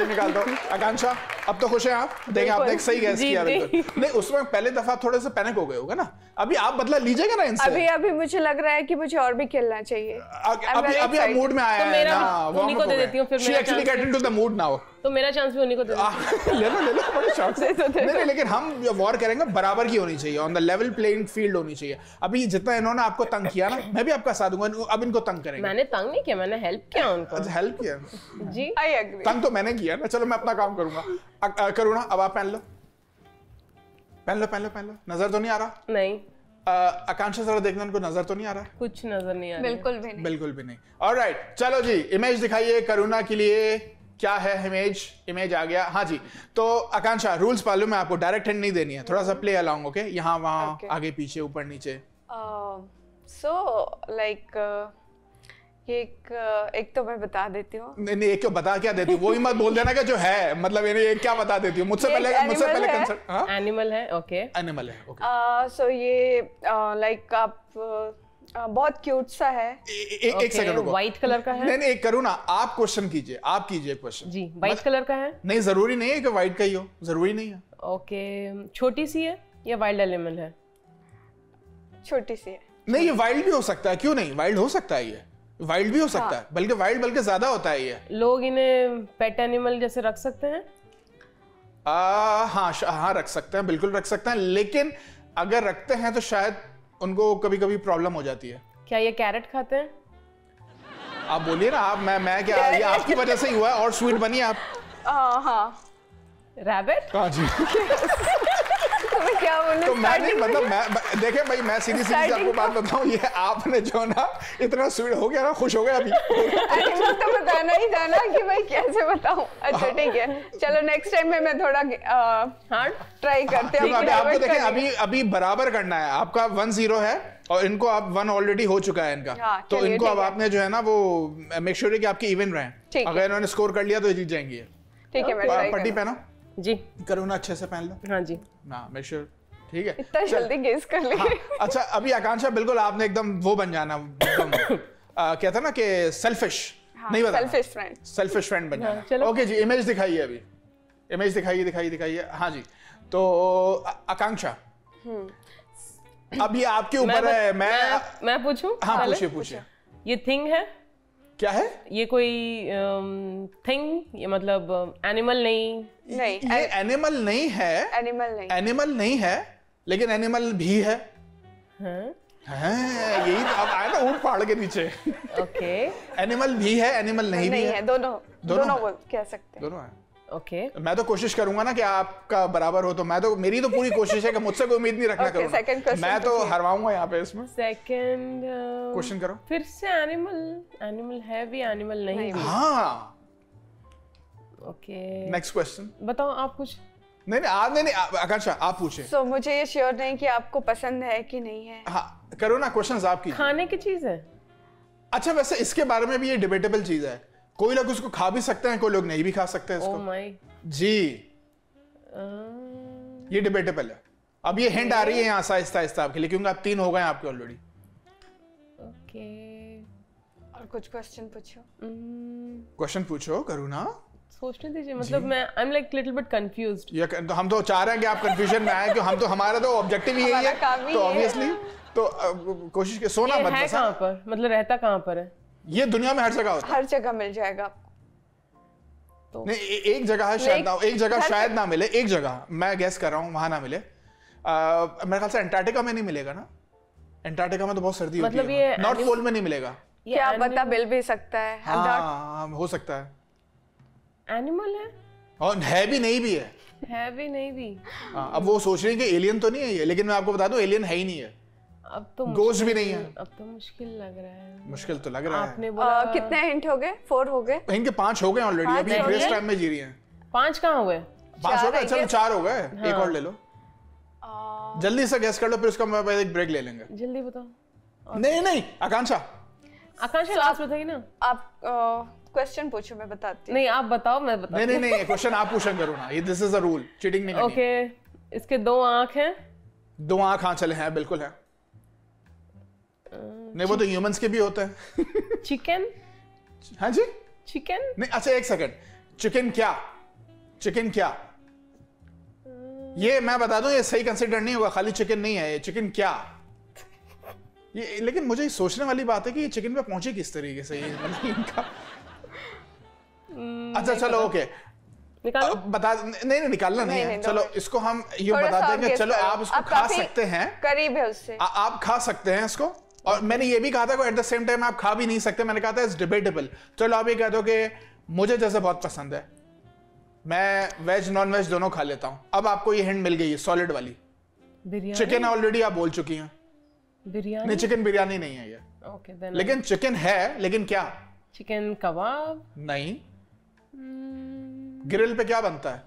निकाल दो। आकांक्षा, अब तो खुश हैं आप? देखें, आपने एक सही गैस किया। बिल्कुल नहीं, उसमें पहले दफा थोड़े से पैनिक हो गए होगा ना। अभी आप बदला लीजिएगा ना इनसे।
अभी मुझे लग रहा है कि मुझे और भी खेलना चाहिए।
अभी आप मूड में आया है ना।
उन्हीं को दे देती हूं, फिर
she actually get into the mood now।
तो मेरा चांस भी उन्हीं को दे
ले लो बड़े शौक से। नहीं, लेकिन हम वॉर करेंगे बराबर की होनी चाहिए, on the level playing field होनी चाहिए। अभी जितना इन्होंने आपको तंग किया ना, मैं भी आपका साथ दूंगा, अब इनको तंग करेंगे।
मैंने तंग नहीं किया, मैंने हेल्प किया उनको।
हेल्प किया
जी,
आई एग्री।
तंग तो मैंने किया ना, चलो मैं अपना काम करूंगा। करुणा अब आप पहन लो, नजर तो नहीं आ रहा?
नहीं।
आकांक्षा जरा देखना, उनको नजर तो नहीं आ रहा?
कुछ नजर नहीं आ रहा।
बिल्कुल भी नहीं।
ऑलराइट, चलो जी इमेज दिखाइए करुणा के लिए। क्या है इमेज आ गया। हाँ जी, तो आकांक्षा रूल्स पालो, मैं आपको डायरेक्ट हैंड नहीं देनी है, थोड़ा सा प्ले अलोंग, ओके? यहाँ वहाँ आगे पीछे ऊपर नीचे।
सो लाइक एक तो मैं बता देती हूँ।
नहीं, एक क्यों बता क्या देती हूँ, वही मत बोल देना कि जो है, मतलब एक क्या बता देती हूँ मुझसे पहले कंसर्ट।
एनिमल है, ओके।
एनिमल है, ओके।
सो ये लाइक आप बहुत क्यूट सा है।
एक सेकंड रुको।
व्हाइट कलर का है?
नहीं, एक करूँ ना, आप क्वेश्चन कीजिए, आप कीजिए क्वेश्चन।
जी, व्हाइट कलर का है?
नहीं, जरूरी नहीं है कि व्हाइट का ही हो, जरूरी नहीं है।
ओके, छोटी सी है या वाइल्ड एनिमल है?
छोटी सी है।
नहीं, ये वाइल्ड भी हो सकता है, क्यों नहीं, वाइल्ड हो सकता है, ये वाइल्ड भी हो सकता है, बल्कि वाइल्ड बल्कि ज्यादा होता है ये।
लोग इन्हें पेट एनिमल जैसे रख सकते हैं?
हाँ रख सकते हैं, बिल्कुल रख सकते हैं, लेकिन अगर रखते हैं तो शायद उनको कभी कभी प्रॉब्लम हो जाती है।
क्या ये कैरेट खाते हैं?
आप बोलिए ना, आप मैं क्या, ये आपकी वजह से ही हुआ है, और स्वीट बनी आप।
हाँ।
रैबिट?
हाँ जी।
मैं क्या बोलूं?
तो मैं नहीं, मतलब मैं देखे भाई, मैं सीधी आपको बात बताऊं, ये आपने जो ना इतना स्वीट हो गया ना, खुश हो गया अभी।
एनिमल तो बताना ही था ना कि भाई कैसे बताऊं। अच्छा ठीक है, चलो नेक्स्ट टाइम में मैं थोड़ा हार्ड ट्राई करते हैं।
आपको देखें, अभी बराबर करना है, आपका 1-0 है और इनको आप 1 ऑलरेडी हो चुका है इनका। तो इनको अब आपने जो है ना वो मेक श्योर है कि आपकी इवन रहे। अगर इन्होंने स्कोर कर लिया तो जीत जाएंगी।
ठीक है,
पट्टी पहनो
जी।
करुणा अच्छे से पहन लो।
हाँ जी।
ना मेक श्योर, ठीक है।
इतना जल्दी गेस कर ले।
अच्छा, अभी आकांक्षा बिल्कुल आपने एकदम वो बन जाना, एकदम कहता ना कि सेल्फिश नहीं बता, सेल्फिश फ्रेंड बन जाना। ओके जी, इमेज दिखाइए, अभी इमेज दिखाइए। हाँ जी, तो आकांक्षा अभी आपके ऊपर है।
मैं पूछूं?
हाँ पूछिए।
ये थिंग है?
क्या है
ये? कोई थिंग, ये मतलब एनिमल नहीं?
ये एनिमल नहीं है, एनिमल नहीं है, लेकिन एनिमल भी है। यही अब आया ना ऊंट पहाड़ के नीचे।
ओके।
एनिमल भी है, एनिमल नहीं भी है,
दोनों कह सकते हैं।
दोनों है।
ओके।
मैं तो कोशिश करूंगा ना कि आपका बराबर हो, तो मेरी तो पूरी कोशिश है कि मुझसे कोई उम्मीद नहीं रखना करूंगा। मैं तो हरवाऊंगा यहाँ पे इसमें।
सेकंड
क्वेश्चन करो
फिर से। एनिमल है भी, एनिमल नहीं भी।
हाँ।
ओके,
नेक्स्ट क्वेश्चन
बताओ आप कुछ।
नहीं, आकांक्षा आप पूछे।
So, मुझे ये श्योर नहीं कि आपको पसंद है कि नहीं है।
हाँ करो ना, क्वेश्चंस आप कीजिए।
खाने की चीज है?
अच्छा, वैसे इसके बारे में भी ये डिबेटेबल चीज है, कोई लोग उसको खा भी सकते हैं, कोई लोग नहीं भी खा सकते हैं इसको।
Oh my।
जी, ये डिबेटेबल है। अब ये हिंट आ रही है यहाँ आहिस्ता आपके लिए, क्योंकि आप 3 हो गए आपके ऑलरेडी।
ओके,
और कुछ क्वेश्चन पूछो।
क्वेश्चन पूछो करुणा,
सोचने दीजिए। मतलब मैं I am like little bit confused.
ये तो हम तो चाह रहे हैं कि आप कंफ्यूजन में आए, कि हमारा तो ऑब्जेक्टिव ही यही है, तो ऑब्वियसली तो कोशिश के सोना मत बसा।
कहाँ पर, मतलब रहता कहाँ पर है?
ये दुनिया में हर जगह होता है।
हर जगह मिल जाएगा आपको।
तो नहीं, एक जगह है शायद ना, एक जगह शायद ना मिले, एक जगह मैं गैस कर रहा हूँ वहां ना मिले। मेरे ख्याल से अंटार्कटिका में नहीं मिलेगा ना, अंटार्कटिका में तो बहुत सर्दी होती है। नॉर्थ पोल में नहीं मिलेगा।
क्या पता मिल भी सकता है।
हाँ, हो सकता है।
एनिमल है
और है भी नहीं भी है।
नहीं भी।
अब वो सोच रहे हैं कि एलियन तो नहीं है ये, लेकिन मैं आपको बता दूं एलियन है ही नहीं है।
अब तो
गोश्त भी नहीं है।
अब तो मुश्किल लग रहा है।
मुश्किल तो लग रहा है।
आपने बोला
कितने हिंट हो गए? 4 हो गए।
इनके 5 हो गए ऑलरेडी, अभी ग्रेस टाइम में जी रही हैं।
5 कहाँ हुए?
5 हो गए। चलो 4 हो गए, एक और ले लो। जल्दी से गैस कर लो, फिर उसका मैं एक ब्रेक ले लेंगे।
जल्दी बताओ।
नहीं आकांक्षा
लास्ट बताइए ना।
आप क्वेश्चन पूछो, मैं बताती हूँ।
नहीं आप बताओ, मैं बताती हूँ।
नहीं क्वेश्चन आप पूछा करो ना, ये this is a rule, cheating नहीं करनी।
ओके, इसके 2 आंख हैं?
2 आंख हाँ चले हैं, बिल्कुल है। नहीं वो तो ह्यूमंस के भी होते हैं।
चिकन?
हाँ जी
चिकन? नहीं
अच्छा एक सेकंड, चिकन क्या ये मैं बता दूं, ये सही कंसिडर नहीं होगा, खाली चिकन नहीं है ये। चिकन क्या ये, लेकिन मुझे सोचने वाली बात है कि ये चिकन पे पहुंचे किस तरीके से ये, मतलब इनका। अच्छा चलो ओके,
निकालो।
बता नहीं निकालना नहीं है। चलो इसको हम ये बता देंगे। चलो आप इसको खा सकते हैं,
करीब है उससे।
आप खा सकते हैं इसको। और मैंने ये भी कहा था एट द सेम टाइम आप खा भी नहीं सकते। मैंने कहा था इट्स डिबेटेबल। चलो आप ये कह दो कि मुझे जैसे बहुत पसंद है, मैं वेज नॉन वेज दोनों खा लेता हूं। अब आपको ये हिंट मिल गई है सॉलिड वाली। चिकन ऑलरेडी आप बोल चुकी हैं।
बिरयानी?
नहीं, चिकन बिरयानी नहीं है ये।
Okay then.
लेकिन चिकन है, लेकिन क्या?
चिकन कबाब?
नहीं। ग्रिल पे क्या बनता है?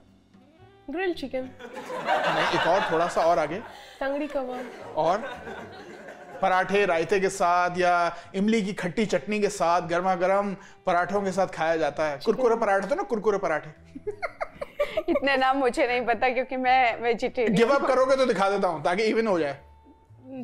Grill chicken.
नहीं, एक और थोड़ा सा और आगे।
तंगड़ी कबाब।
और पराठे रायते के साथ या इमली की खट्टी चटनी के साथ गर्मा गर्म पराठों के साथ खाया जाता है। कुरकुरे पराठे तो ना, कुरकुरे पराठे।
इतने नाम मुझे नहीं पता क्योंकि मैं वेजिटेरियन।
गिव अप करोगे तो दिखा देता हूं ताकि इवन हो जाए।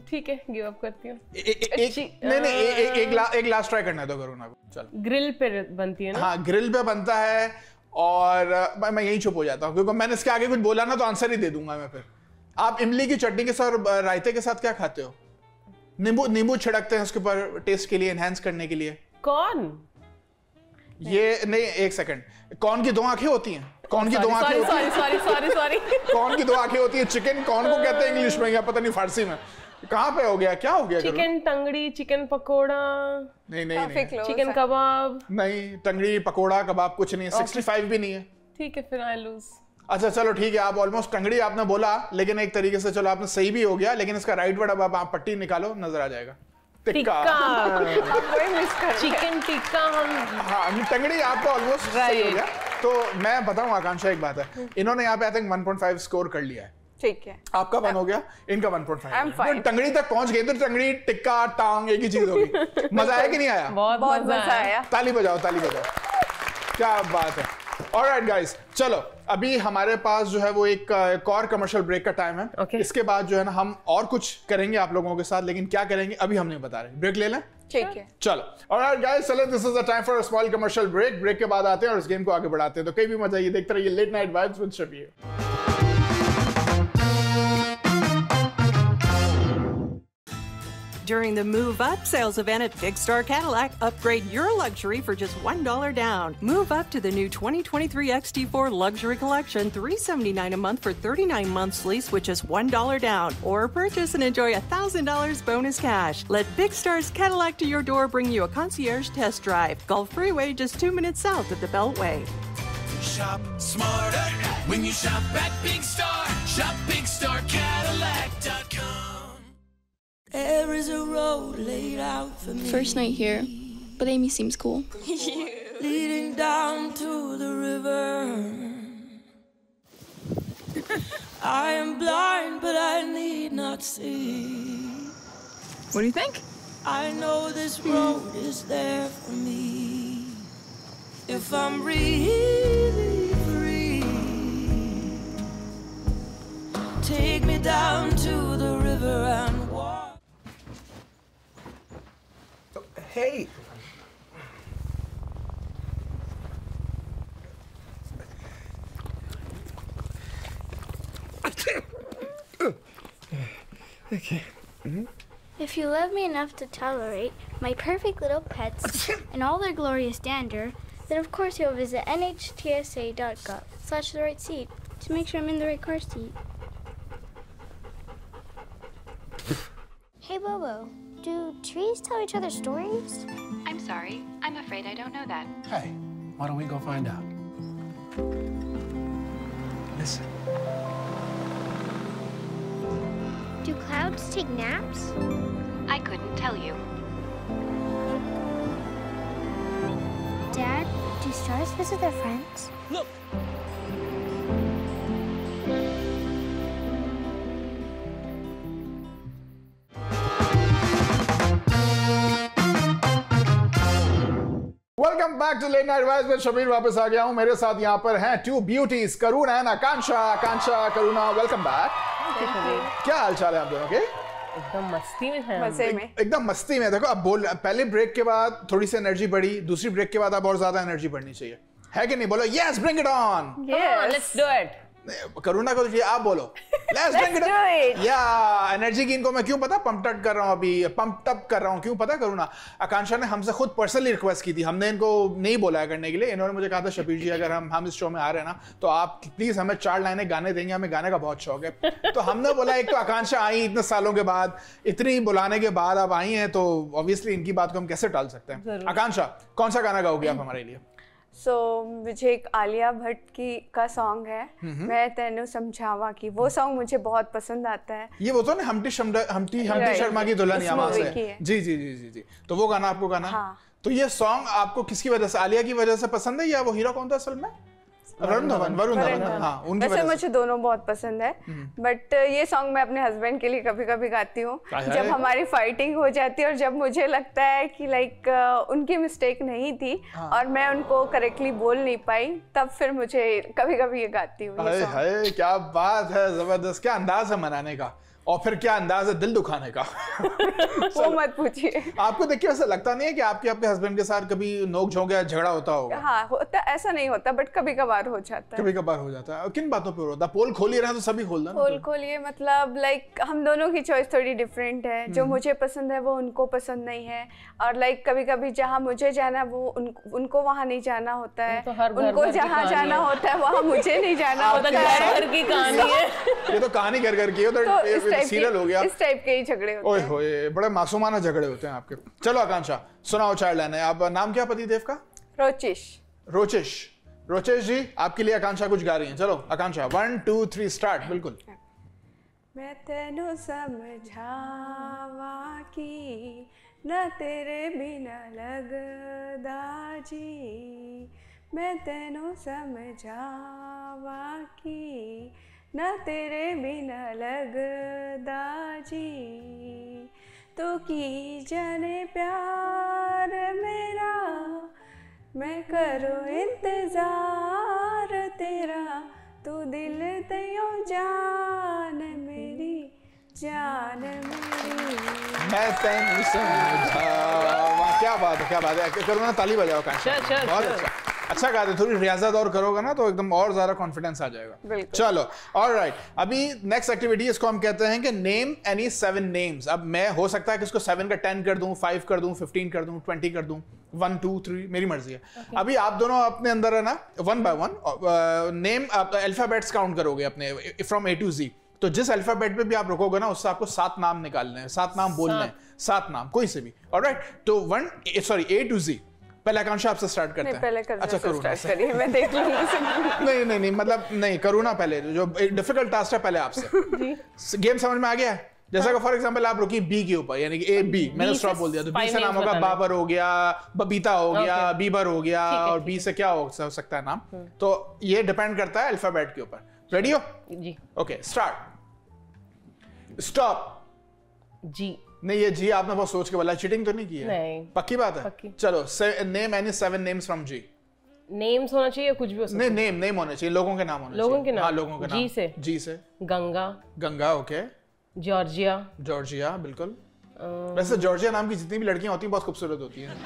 ठीक है, गिव अप करती हूँ।
एक लास्ट ट्राई करना दो करुणा को। चलो।
ग्रिल पे बनती है ना?
हाँ, ग्रिल पे बनता है। और मैं यहीं चुप हो जाता हूँ क्योंकि मैंने इसके आगे कुछ बोला ना तो आंसर ही दे दूंगा मैं फिर। आप इमली की चटनी के साथ रायते के साथ क्या खाते हो? नींबू छिड़कते हैं उसके ऊपर टेस्ट के लिए, एनहांस करने के लिए।
कौन?
ये नहीं, एक सेकंड। कौन की 2 आंखें होती हैं? कौन की 2 आंखें होती हैं?
सॉरी।
कौन की 2 आंखें होती है? चिकन कौन को कहते हैं इंग्लिश में या पता नहीं फारसी में? कहाँ पे हो गया, क्या हो गया?
Chicken तंगड़ी, chicken pakora?
नहीं।
चिकन कबाब?
नहीं, तंगड़ी पकोड़ा कबाब कुछ नहीं है। 65 भी नहीं है।
ठीक है, फिर आई लूज।
अच्छा चलो ठीक है, आप ऑलमोस्ट टंगड़ी आपने बोला, लेकिन एक तरीके से चलो आपने सही भी हो गया, लेकिन इसका राइट वर्ड अब आप पट्टी निकालो, नजर आ जाएगा। टिक्का।
चिकन टिक्का।
हाँ, टंगड़ी आपको ऑलमोस्ट सही हो गया। तो मैं बताऊं आकांक्षा, एक बात है, इन्होंने यहाँ पे आई थिंक 1.5 स्कोर कर लिया है।
ठीक है,
आपका 1 हो गया, इनका 1.5। टंगड़ी तक पहुंच गए तो टंगड़ी टिक्का टांग एक ही चीज होगी। मजा आया कि नहीं आया?
बहुत मजा आया।
ताली बजाओ, ताली बजाओ, क्या बात है। ऑलराइट गाइस, चलो अभी हमारे पास जो है वो एक और कमर्शियल ब्रेक का टाइम है। इसके बाद जो है ना हम और कुछ करेंगे आप लोगों के साथ, लेकिन क्या करेंगे अभी हम नहीं बता रहे। ब्रेक ले लें?
ठीक है,
चलो। ऑलराइट गाइस, चलो this is the time for a small commercial break. Break के बाद आते हैं और इस गेम को आगे बढ़ाते हैं। तो कहीं भी मजा ये देखते रहिए late night vibes with Shabir.
During the Move Up sales event at Big Star Cadillac, upgrade your luxury for just $1 down. Move up to the new 2023 XT4 Luxury Collection, $379 a month for 39 months lease with just $1 down. Or purchase and enjoy $1,000 bonus cash. Let Big Star's Cadillac to your door bring you a concierge test drive. Gulf Freeway, just 2 minutes south of the Beltway.
Shop smarter when you shop at Big Star. Shop BigStarCadillac.com.
There is a road laid out for me.
First night here, but Amy seems cool.
Leading down to the river. I am blind, but I need not see.
What do you think?
I know this road is there for me. If I'm really free, take me down to the river and walk.
Hey.
Okay.
If you love me enough to tolerate my perfect little pets and all their glorious dander, then of course you'll visit nhtsa.gov/the right seat to make sure I'm in the right car seat. Hey Bobo, do trees tell each other stories?
I'm sorry. I'm afraid I don't know that.
Hey, why don't we go find out? Listen.
Do clouds take naps?
I couldn't tell you.
Dad, do stars visit their friends?
Look!
Welcome back to late night vibes में शबीर वापस आ गया हूं। मेरे साथ यहाँ पर हैं 2 beauties, Karuna and Akanksha. Akanksha, Karuna, welcome back. क्या हाल चाल है आप दोनों के?
एकदम मस्ती में हैं।
मजे में।
एकदम मस्ती में। देखो अब बोल, पहले ब्रेक के बाद थोड़ी सी एनर्जी बढ़ी, दूसरी ब्रेक के बाद अब और ज्यादा एनर्जी बढ़नी चाहिए, है कि नहीं? बोलो yes, bring it on.
Let's do it.
Karuna को तो आप बोलो। Let's do it. या एनर्जी की इनको मैं क्यों पता पंप अप कर रहा हूँ अभी, पंप अप कर रहा हूँ क्यों पता करुणा? आकांक्षा ने हमसे खुद पर्सनली रिक्वेस्ट की थी, हमने इनको नहीं बोला है करने के लिए। इन्होंने मुझे कहा था शबीर जी अगर हम इस शो में आ रहे हैं ना तो आप प्लीज हमें 4 लाइनें गाने देंगे, हमें गाने का बहुत शौक है। तो हमने बोला एक तो आकांक्षा आई इतने सालों के बाद, इतनी बुलाने के बाद आप आई हैं, तो ऑब्वियसली इनकी बात को हम कैसे टाल सकते हैं। आकांक्षा कौन सा गाना गाओगे आप हमारे लिए?
मुझे एक आलिया भट्ट का सॉन्ग है, मैं तेनू समझावा की, वो सॉन्ग मुझे बहुत पसंद आता है।
ये वो तो ना हम्टी शर्मा की दुल्हनिया मां से। जी। तो वो गाना आपको गाना? हाँ। तो ये सॉन्ग आपको किसकी वजह से, आलिया की वजह से पसंद है या वो हीरो कौन था असल में? वरुण धवन। हाँ, उनकी वजह से
मुझे दोनों बहुत पसंद है, बट ये सॉन्ग मैं अपने हस्बैंड के लिए कभी कभी गाती हूँ जब हमारी फाइटिंग हो जाती है और जब मुझे लगता है कि लाइक उनकी मिस्टेक नहीं थी और मैं उनको करेक्टली बोल नहीं पाई, तब फिर मुझे कभी कभी ये गाती हूँ।
क्या बात है, जबरदस्त, क्या अंदाज है मनाने का और फिर क्या अंदाज है दिल दुखाने का।
वो मत पूछिए।
आपको देख के ऐसा लगता नहीं है कि आपके हस्बैंड के साथ कभी नोक झोंक या झगड़ा होता होगा?
हाँ होता, ऐसा नहीं होता बट कभी कभार हो जाता है।
कभी कभार हो जाता है। किन बातों पे होता है? पोल खोलिए रहे तो सभी खोल दो।
पोल खोलिए मतलब लाइक हम दोनों की चॉइस थोड़ी डिफरेंट है, जो मुझे पसंद है वो उनको पसंद नहीं है, और लाइक कभी कभी जहाँ मुझे जाना वो उनको वहाँ नहीं जाना होता है, उनको जहाँ जाना होता है वहाँ मुझे नहीं जाना होता है।
घर की कहानी है
ये तो कहानी घर की है, सीरियल हो गया।
इस टाइप के ही झगड़े होते हैं।
ओए बड़े मासूमाना झगड़े होते हैं आपके। चलो आकांक्षा सुनाओ 4 लाइनें। आप नाम क्या पतिदेव का? रोचेश जी आपके लिए आकांक्षा कुछ गा रही हैं। चलो आकांक्षा 1 2 3 स्टार्ट। बिल्कुल।
मैं तेनू समझावा की न तेरे बिना लगदा जी, मैं तेनू समझावा की न तेरे बिना लगदा जी, तो की जाने प्यार मेरा, मैं करूँ इंतजार तेरा, तू दिल दियो जान मेरी, जान मेरी,
मैं तेनू समझावा। क्या बात है, क्या बात है। करो ना ताली बजाओ कांक्षा, बहुत अच्छा गा दे। थोड़ी रियाजत और करोगे ना तो एकदम और ज्यादा कॉन्फिडेंस आ जाएगा। चलो ऑलराइट, अभी नेक्स्ट एक्टिविटी इसको हम कहते हैं कि नेम एनी 7 नेम्स। अब मैं हो सकता है कि इसको 7 का 10 कर दूं, 5 कर दूं, 15 कर दूं, 20 कर दूं, 1 2 3 मेरी मर्जी है। अभी आप दोनों अपने अंदर है ना 1 बाय 1 नेम अल्फाबेट्स काउंट करोगे अपने फ्रॉम A to Z। तो जिस अल्फाबेट पे भी आप रुकोगे ना उससे आपको 7 नाम निकालने हैं, 7 नाम बोलने हैं, 7 नाम कोई से भी। ऑलराइट, तो A to Z। पहले आकांक्षा आपसे स्टार्ट करते हैं।
पहले
अच्छा करुणा
करिए, मैं देख लूंगी।
नहीं मतलब नहीं, करुणा पहले, जो डिफिकल्ट टास्क है पहले आपसे। गेम समझ में आ गया? जैसा कि फॉर एग्जांपल आप रुकी बी के ऊपर, यानी कि A B, मैंने स्टॉप बोल दिया तो बी से नाम होगा बाबर हो गया, बबीता हो गया, बीबर हो गया, और बी से क्या हो सकता है नाम। तो ये डिपेंड करता है अल्फाबेट के ऊपर। रेडी हो?
जी।
Okay start. स्टॉप।
जी।
नहीं ये जी आपने बहुत सोच के बोला, चीटिंग तो नहीं की है?
नहीं।
पक्की बात है?
पक्की।
चलो name any 7 names from G.
Names होना चाहिए, कुछ भी हो सकता है।
नहीं नेम होने चाहिए, लोगों के नाम होने चाहिए।
लोगों के नाम?
हाँ लोगों के नाम। जी से गंगा ओके। जॉर्जिया बिल्कुल। वैसे जॉर्जिया नाम की जितनी भी लड़कियां होती हैं बहुत खूबसूरत होती हैं,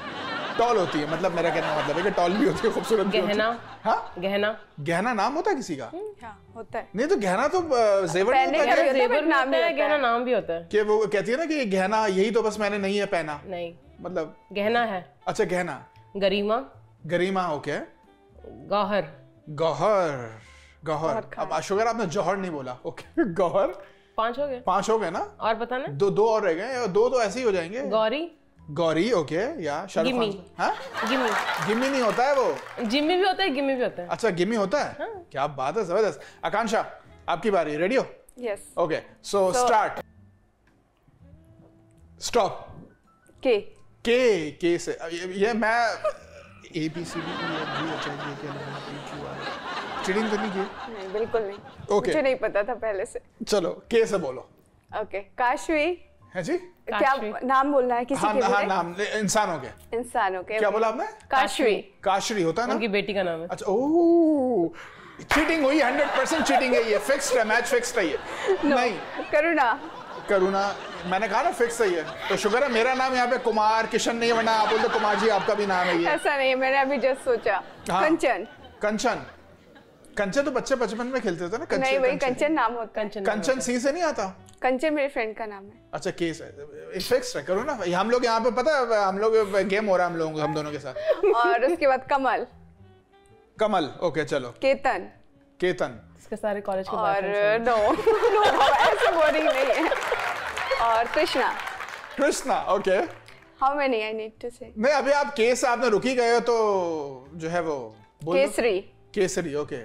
टॉल होती है, मतलब मेरा कहने का मतलब है कि टॉल भी होती है, खूबसूरत भी होती है। हाँ गहना नाम होता है किसी का?
हाँ होता है।
नहीं तो गहना तो जेवर
नाम भी गहना नाम भी होता है।
कि वो कहती है ना कि गहना यही तो बस मैंने नहीं है पहना,
नहीं
मतलब
गहना है।
अच्छा गहना। गरिमा ओके। गौहर। अब शुगर आपने जौहर नहीं बोला। ओके गौहर। 5 हो गए ना?
और पता ना
2 और रह गए, 2 तो ऐसे ही हो जाएंगे। गौरी ओके। या शाहरुख खान। गिम्मी नहीं होता है वो,
जिम्मी भी होता है, गिम्मी भी होता है।
अच्छा गिम्मी होता है। हाँ। क्या बात है, जबरदस्त। आकांक्षा आपकी बारी, रेडी हो?
Yes.
Okay so start. Stop. के से ये मैं ABCD चीटिंग तो नहीं की?
नहीं बिल्कुल नहीं।
ओके
मुझे नहीं पता था पहले से।
चलो के से बोलो।
ओके काशवी
है जी।
क्या नाम बोलना है किसी के?
हाँ नाम इंसानों के। क्या बोला आपने? काशवी होता है ना?
उनकी बेटी का नाम है।
अच्छा ओह चीटिंग हुई, 100% चीटिंग है ये, फिक्स्ड है, मैच फिक्स्ड है ये। नहीं करुणा मैंने कहा ना फिक्स सही है। तो शुक्र है मेरा नाम यहाँ पे कुमार किशन नहीं, वरना आप बोलते कुमार जी आपका भी नाम है ये।
ऐसा नहीं, मैंने अभी जस्ट सोचा।
हाँ। कंचन कंचन तो बच्चे बचपन में खेलते थे ना, कंचन।
नहीं, वही कंचन नाम होता है।
कंचन सी से नहीं आता?
कंचन मेरे फ्रेंड का नाम है।
अच्छा, केस है, फिक्स है, करो ना। हम लोग यहाँ पे पता है, हम लोग गेम हो रहा है हम दोनों के साथ।
और उसके बाद कमल।
कमल, ओके चलो।
केतन।
केतन
इसके सारे कॉलेज के
और नो ऐसे बोरिंग नहीं है। और Krishna.
Krishna, okay.
How many I need to say?
नहीं, अभी आप केस आपने रुकी गए हो तो जो है वो
केसरी।
केसरी, ओके।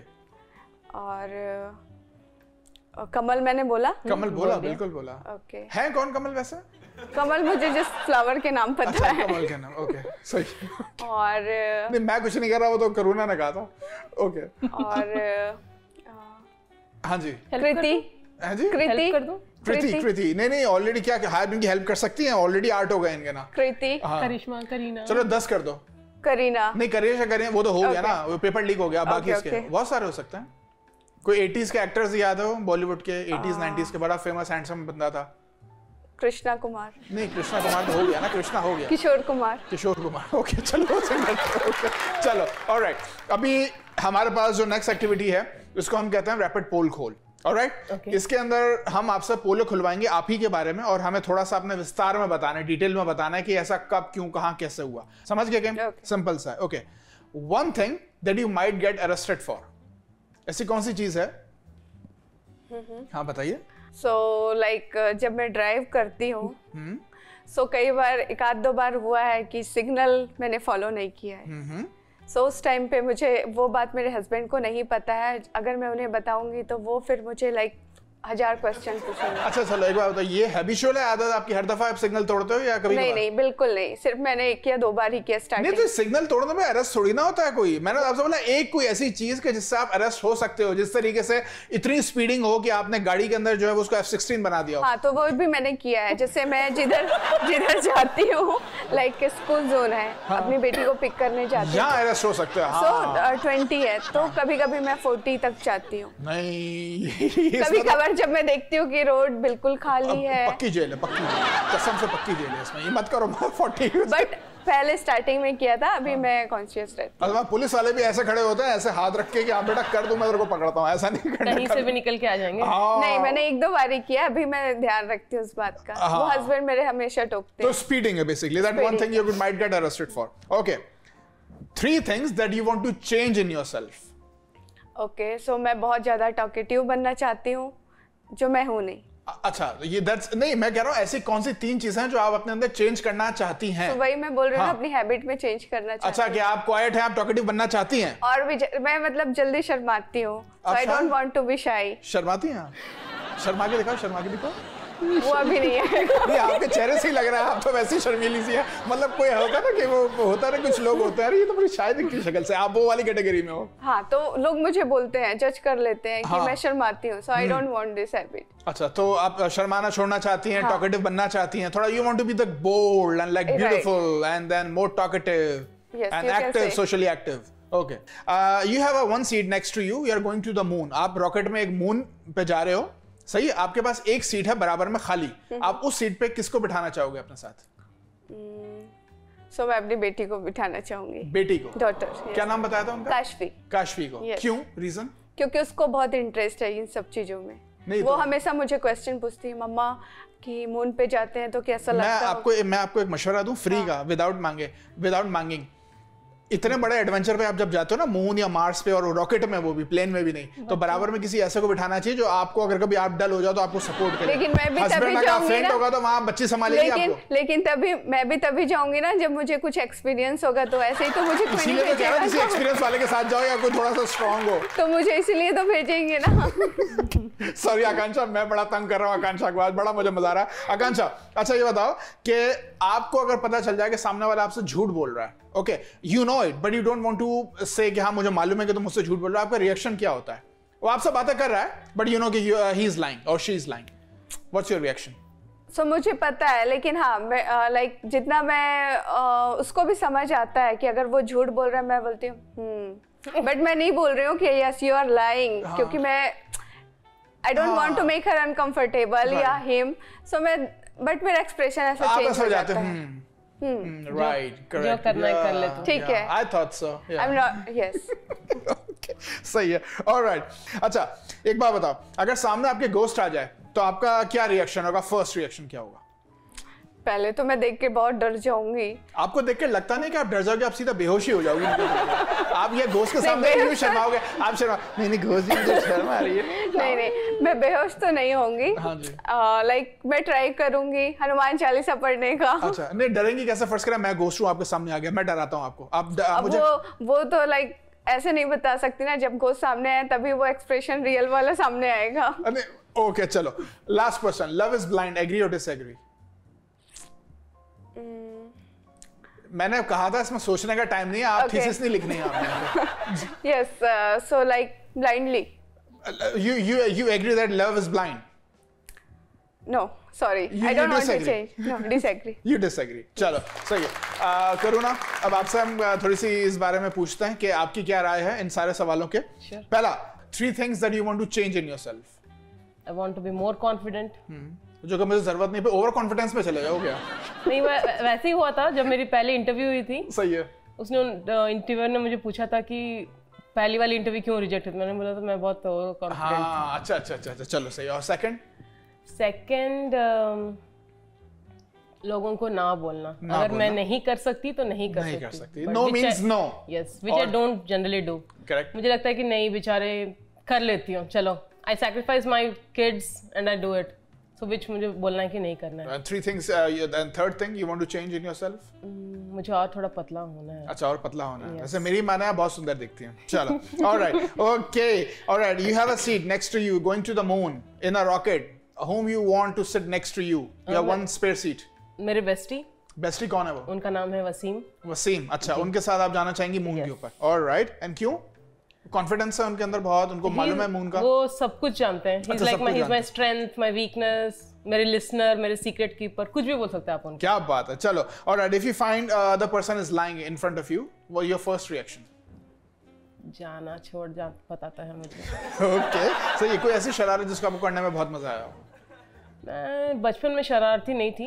और कमल मैंने बोला?
कमल बोला, बिल्कुल बोला।
ओके।
है कौन कमल वैसे?
कमल मुझे जिस फ्लावर के नाम पता
अच्छा,
है।
कमल के नाम, ओके सही।
और
नहीं, मैं कुछ नहीं कर रहा, वो तो करुणा ने कहा था। ओके।
और
हाँ जी।
कृति।
हाँ जी,
कृति कर दूं?
कृति नहीं ऑलरेडी क्या हायर इनकी हेल्प कर सकती हैं, ऑलरेडी आर्ट हो गए इनके ना।
कृति,
करिश्मा, करीना।
चलो 10 कर दो।
करीना
नहीं, करिए वो तो हो गया ना, वो पेपर लीक हो गया। बाकी इसके बहुत सारे हो सकते हैं। कोई 80s के एक्टर्स याद हो बॉलीवुड के? 80s 90s के बड़ा फेमस हैंडसम बंदा था।
कृष्णा कुमार।
नहीं, कृष्णा कुमार तो हो गया ना, कृष्णा हो गया।
किशोर कुमार, ओके चलो। चलो, ऑलराइट। अभी हमारे पास जो नेक्स्ट एक्टिविटी है उसको हम कहते हैं रैपिड पोल खोल। ऑलराइट, इसके अंदर हम आपसे पोल खुलवाएंगे आप ही के बारे में, और हमें थोड़ा सा अपने विस्तार में बताना है, डिटेल में बताना है कि ऐसा कब, क्यों, कहां, कैसे हुआ। समझ गए गेम? सिंपल सा है। Okay, one thing that you might get arrested for, ऐसी कौन सी चीज है? हाँ बताइए। सो लाइक जब मैं ड्राइव करती हूँ सो कई बार, एक आध दो बार हुआ है कि सिग्नल मैंने फॉलो नहीं किया है। सो उस टाइम पे मुझे वो बात मेरे हस्बैंड को नहीं पता है, अगर मैं उन्हें बताऊंगी तो वो फिर मुझे लाइक 1000 क्वेश्चन पूछेंगे। अच्छा
चलो, एक बात बताओ, ये हैबिचुअल है आदत आपकी, हर दफा आप सिग्नल तोड़ते हो या कभी?
नहीं, बिल्कुल नहीं, सिर्फ मैंने 1 या 2 बार ही किया स्टार्टिंग।
नहीं, तो सिग्नल तोड़ने में अरेस्ट थोड़ी ना होता है कोई। मैंने आपसे बोला एक कोई ऐसी चीज के जिससे आप अरेस्ट हो सकते हो, जिस तरीके से इतनी स्पीडिंग हो कि आपने गाड़ी के अंदर जो है उसको F16 बना दिया हो।
हाँ, तो वो भी मैंने किया है। जैसे मैं जिधर जाती हूँ, लाइक स्कूल जोन है, अपनी बेटी को पिक करने जाती हूँ,
यहाँ अरेस्ट हो सकते हैं।
सो 20 है, तो कभी कभी मैं 40 तक जाती हूँ।
नहीं,
कभी कभार जब मैं देखती हूँ कि रोड बिल्कुल खाली है,
पक्की जेल है, पक्की कसम से पक्की जेल है इसमें, ये मत करो। 40
बट पहले स्टार्टिंग में किया था, अभी मैं कॉन्शियस रहती हूँ।
पुलिस वाले भी ऐसे खड़े होते हैं, ऐसे हाथ रख के कि आप बेटा कर दो, मैं तेरे को पकड़ता हूँ, ऐसा नहीं करना।
कहीं से भी निकल के आ जाएंगे।
नहीं, मैंने 1-2 बार ही किया, अभी मैं ध्यान रखती हूँ उस बात का। वो हस्बैंड मेरे हमेशा टोकते हैं।
तो स्पीडिंग है basically, that one thing you might get arrested for. Okay, 3 things that you want to change in yourself.
Okay, so मैं बहुत ज्यादा टॉकेटिव बनना चाहती हूँ, जो मैं हूँ नहीं।
अच्छा, ये दैट्स नहीं, मैं कह रहा हूँ ऐसी कौन सी 3 चीजें हैं जो आप अपने अंदर चेंज करना चाहती हैं?
तो वही मैं बोल रही हूँ, अपनी हैबिट में चेंज करना चाहती हूँ।
अच्छा, कि आप क्वाइट हैं, आप टॉकेटिव बनना चाहती हैं?
और भी मैं मतलब जल्दी शर्माती हूँ, I don't want to be shy.
शर्माती हैं? शर्मा के दिखाओ, शर्मा के दिखाओ।
वो अभी नहीं है।
नहीं, आपके चेहरे से ही लग रहा है, आप तो वैसी शर्मीली सी है। मतलब कोई होता ना कि वो होता ना, कुछ लोग होते हैं, अरे ये तो बड़ी शायद की शक्ल से, आप वो वाली कैटेगरी में हो।
हाँ, तो लोग मुझे बोलते हैं, जज कर लेते हैं कि मैं शर्माती हूँ, so I don't want this habit.
अच्छा, तो आप शर्माना छोड़ना चाहती हैं, टॉकेटिव बनना चाहती हैं, थोड़ा you want to be the bold and like beautiful and then more talkative and active, socially active. Okay, you have a 1 seat next to you, you are going to the moon. आप rocket में एक moon पे जा रहे हो, सही है? आपके पास 1 सीट है बराबर में खाली, आप उस सीट पे किसको बिठाना चाहोगे अपने साथ?
सो मैं अपनी बेटी को बिठाना चाहूंगी।
बेटी को?
डॉटर।
क्या नाम बताया था उनका?
काशवी।
काशवी को? क्यों? रीजन?
क्योंकि उसको बहुत इंटरेस्ट है इन सब चीजों में। वो हमेशा मुझे क्वेश्चन पूछती है, मम्मा कि मून पे जाते हैं तो कैसा लगता है?
मैं आपको एक मशवरा दूं फ्री का, विदाउट मांगिंग। इतने बड़े एडवेंचर पे आप जब जाते हो ना, मून या मार्स पे, और रॉकेट में, वो भी प्लेन में भी नहीं, तो बराबर में किसी ऐसे को बिठाना चाहिए जो आपको, अगर कभी आप डल हो जाओ तो आपको सपोर्ट करे।
लेकिन मैं भी तभी जाऊंगी ना,
होगा तो वहां बच्ची संभालेगी आपको।
लेकिन मैं भी तभी जाऊंगी ना जब मुझे कुछ एक्सपीरियंस होगा, तो ऐसे ही तो मुझे कोई नहीं भेजेगा।
किसी एक्सपीरियंस वाले के साथ जाओ या कोई थोड़ा सा स्ट्रांग हो,
तो मुझे इसीलिए तो भेजेंगे ना।
सॉरी आकांक्षा, मैं बड़ा तंग कर रहा हूँ आकांक्षा के बाद, बड़ा मुझे मजा आ रहा है। आकांक्षा, अच्छा ये बताओ कि आपको अगर पता चल जाए कि सामने वाला आपसे झूठ बोल रहा है, okay, you know it but you don't want to say कि हाँ मुझे मालूम है कि तुम मुझसे झूठ बोल रहे हो, आपका रिएक्शन क्या होता है? वो आपसे बातें कर रहा है बट यू नो कि ही इज लाइंग और she is lying, what's your reaction?
So मुझे पता है, लेकिन हाँ, मैं लाइक जितना मैं उसको भी समझ आता है कि अगर वो झूठ बोल रहा है, मैं बोलती हूँ बट मैं नहीं बोल रही हूँ कि यस यू आर लाइंग, क्योंकि मैं I don't want to make her uncomfortable या हिम, सो मैं, बट मेरा एक्सप्रेशन ऐसा चेंज हो जाता है।
राइट, करेक्ट,
जो करना है कर ले तो।
ठीक है,
I thought so,
I am not, yes.
सही है, ऑलराइट। अच्छा एक बात बताओ, अगर सामने आपके गोस्ट आ जाए तो आपका क्या रिएक्शन होगा? फर्स्ट रिएक्शन क्या होगा?
पहले तो मैं देख के बहुत डर जाऊंगी।
आपको देख के लगता नहीं कि आप डर जाओगे, आप सीधा बेहोश ही हो जाओगे। आप ये घोस्ट के सामने क्यों शर्माओगे? आप शर्मा नहीं घोस्ट जी मुझे शर्म आ रही है।
नहीं मैं बेहोश तो नहीं होंगी।
हाँ जी।
लाइक मैं ट्राई करूंगी हनुमान चालीसा पढ़ने का।
अच्छा नहीं डरेंगी कैसे? फर्स्ट करें मैं घोस्ट हूँ आपके सामने आ गया, मैं डराता हूँ आपको, आप मुझे
वो तो लाइक ऐसे नहीं बता सकती ना, जब घोस्ट सामने आए तभी वो एक्सप्रेशन रियल वाला सामने आएगा।
ओके चलो last question, love is blind, agree और डिसएग्री? मैंने कहा था इसमें सोचने का टाइम नहीं है, आप थीसिस नहीं लिखनी है आपने।
Yes so like blindly
you agree that love is blind?
No, sorry. I don't want to change. No, disagree.
You disagree. चलो सही है। करुणा अब आपसे हम थोड़ी सी इस बारे में पूछते हैं कि आपकी क्या राय है इन सारे सवालों के। पहला, 3 things that you want to change in yourself.
I want to be more confident.
जो कि मुझे जरूरत नहीं पे ओवर कॉन्फिडेंस में चले गए हो गया।
नहीं वैसे ही हुआ था जब मेरी पहली इंटरव्यू हुई थी।
सही है।
उसने इंटरव्यूअर ने मुझे पूछा था कि पहली वाली इंटरव्यू क्यों रिजेक्ट हुई? मैंने बोला था मैं बहुत ओवर कॉन्फिडेंट।
हाँ अच्छा चलो सही है। और सेकंड
लोगों को ना बोलना, अगर मैं नहीं कर सकती तो नहीं कर सकती।
No means no.
Yes, which I don't generally do.
Correct.
मुझे लगता है कि नहीं बेचारे कर लेती हूँ, चलो I sacrifice my kids and I do it, so which मुझे बोलना है कि नहीं करना है।
And 3 things and third thing you want to change in yourself?
मुझे और थोड़ा पतला होना है।
अच्छा और पतला होना है। वैसे मेरी माने आप बहुत सुंदर दिखती हैं। चलो alright okay alright you have a seat next to you going to the moon in a rocket. Whom you want to sit next to you? You have one spare seat.
मेरे बेस्टी
कौन है वो?
उनका नाम है वसीम।
अच्छा उनके साथ आप जाना चाहेंगी मून के ऊपर? ऑलराइट एंड क्यों? कॉन्फिडेंस है उनके अंदर बहुत, उनको मालूम है मून का।
वो सब कुछ जानते हैं। He's like my strength, my weakness, मेरे लिसनर, मेरे सीक्रेट कीपर, कुछ भी बोल सकते हैं आप उनको।
क्या बात है। चलो alright, if you find the person is lying in front of you, what your first reaction?
जाना छोड़ जा बताता है मुझे।
ओके सो ये कोई ऐसी शरारत जिसको आपको करने में बहुत मजा आया?
मैं बचपन में शरारती नहीं थी।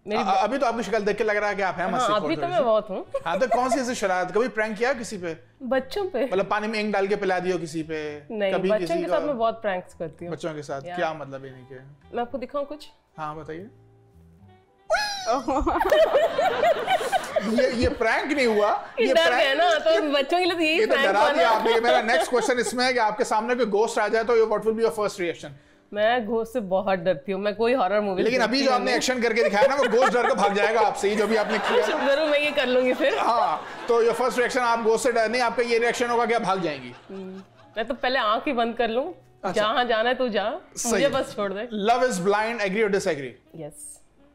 मेरी अभी तो आपकी शक्ल देख के लग रहा है कि आप हैं मस्ती।
अभी तो मैं बहुत हूँ।
हाँ तो कौन सी ऐसी शरारत? कभी प्रैंक किया किसी पे?
बच्चों पे।
मतलब पानी में इंक डाल के पिला दियो किसी पे?
नहीं, कभी बच्चों के साथ मैं बहुत प्रैंक्स करती हूँ।
बच्चों के साथ क्या मतलब इन्हीं के?
मैं आपको दिखाऊं कुछ?
हाँ बताइए। ये प्रैंक नहीं हुआ, ये
डर गए ना तो बच्चों के लिए तो यही प्रैंक
डरा दिया आपने। मेरा नेक्स्ट क्वेश्चन इसमें है कि आपके सामने कोई घोस्ट आ जाए तो what will be your first reaction?
मैं घोस्ट से बहुत डरती हूँ, मैं कोई हॉरर मूवी।
लेकिन अभी जो आपने एक्शन करके दिखाया ना वो घोस्ट डर के भाग जाएगा आपसे, जो भी आपने किया।
जरूर मैं ये कर लूंगी फिर।
हाँ तो योर फर्स्ट रिएक्शन, आप घोस्ट से डर नहीं, आपका ये रिएक्शन होगा कि आप भाग जाएंगी।
मैं तो पहले आंख ही बंद कर लूं। जहाँ जाना है तू जा, मुझे बस छोड़ दे।
लव इज ब्लाइंड, एग्री और disagree?
Yes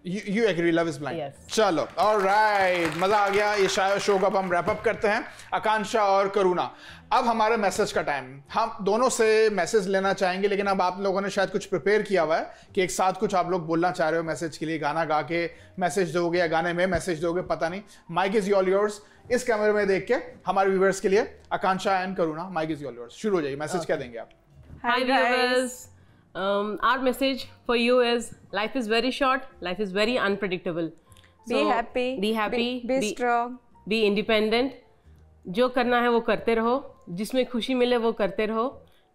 You agree love is blind?
Yes.
चलो ऑलराइट, मजा आ गया। ये शो को अब हम रैप अप करते हैं। आकांक्षा और करुणा, अब हमारे मैसेज का टाइम। हम दोनों से मैसेज लेना चाहेंगे, लेकिन अब आप लोगों ने शायद कुछ प्रिपेयर किया हुआ है कि एक साथ कुछ आप लोग बोलना चाह रहे हो मैसेज के लिए, गाना गा के मैसेज दोगे या गाने में मैसेज दोगे, पता नहीं। Mic is all yours. इस कैमरे में देख के हमारे व्यूअर्स के लिए Akanksha and Karuna, mic is all yours. शुरू हो जाइए, मैसेज क्या देंगे आप?
Hi viewers. Our message for you is life is very short, life is very unpredictable.
Be happy, be strong,
be independent. जो करना है वो करते रहो, जिसमें खुशी मिले वो करते रहो.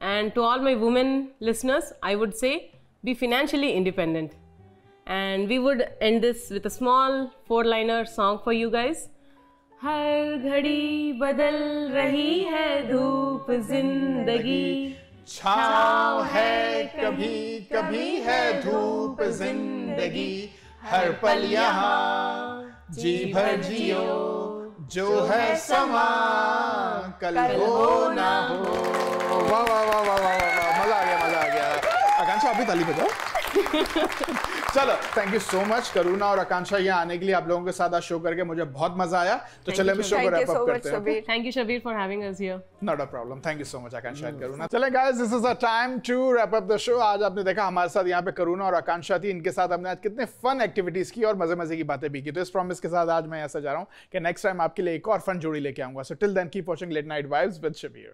And to all my women listeners, I would say be financially independent. And we would end this with a small 4-liner song for you guys. हर घड़ी बदल रही है धूप जिंदगी,
छाँव है कभी कभी है धूप जिंदगी, हर पल यहाँ जी भर जियो, जो है समा कल हो ना हो। वाह वाह वाह वाह वाह, मजा आ गया। आकांक्षा अभी ताली बजाओ। चलो थैंक यू सो मच करुणा और आकांक्षा यहाँ आने के लिए। आप लोगों के साथ आज शो करके मुझे बहुत मजा आया। तो चले हम शो को रैप अप करते हैं।
Thank you Shabir for having us here.
Not a problem, thank you so much Akanksha and Karuna. चलें guys, this is a time to wrap up the show. आज आपने देखा हमारे साथ यहाँ पे करुणा और आकांक्षा थी। इनके साथ हमने आज कितने फन एक्टिविटीज की और मजे मजे की बातें भी की। तो इस प्रॉमिस के साथ आज मैं ऐसा जा रहा हूँ कि नेक्स्ट टाइम आपके लिए एक और फन जोड़ी लेके आऊंगा। So till then keep watching late night vibes with Shabir.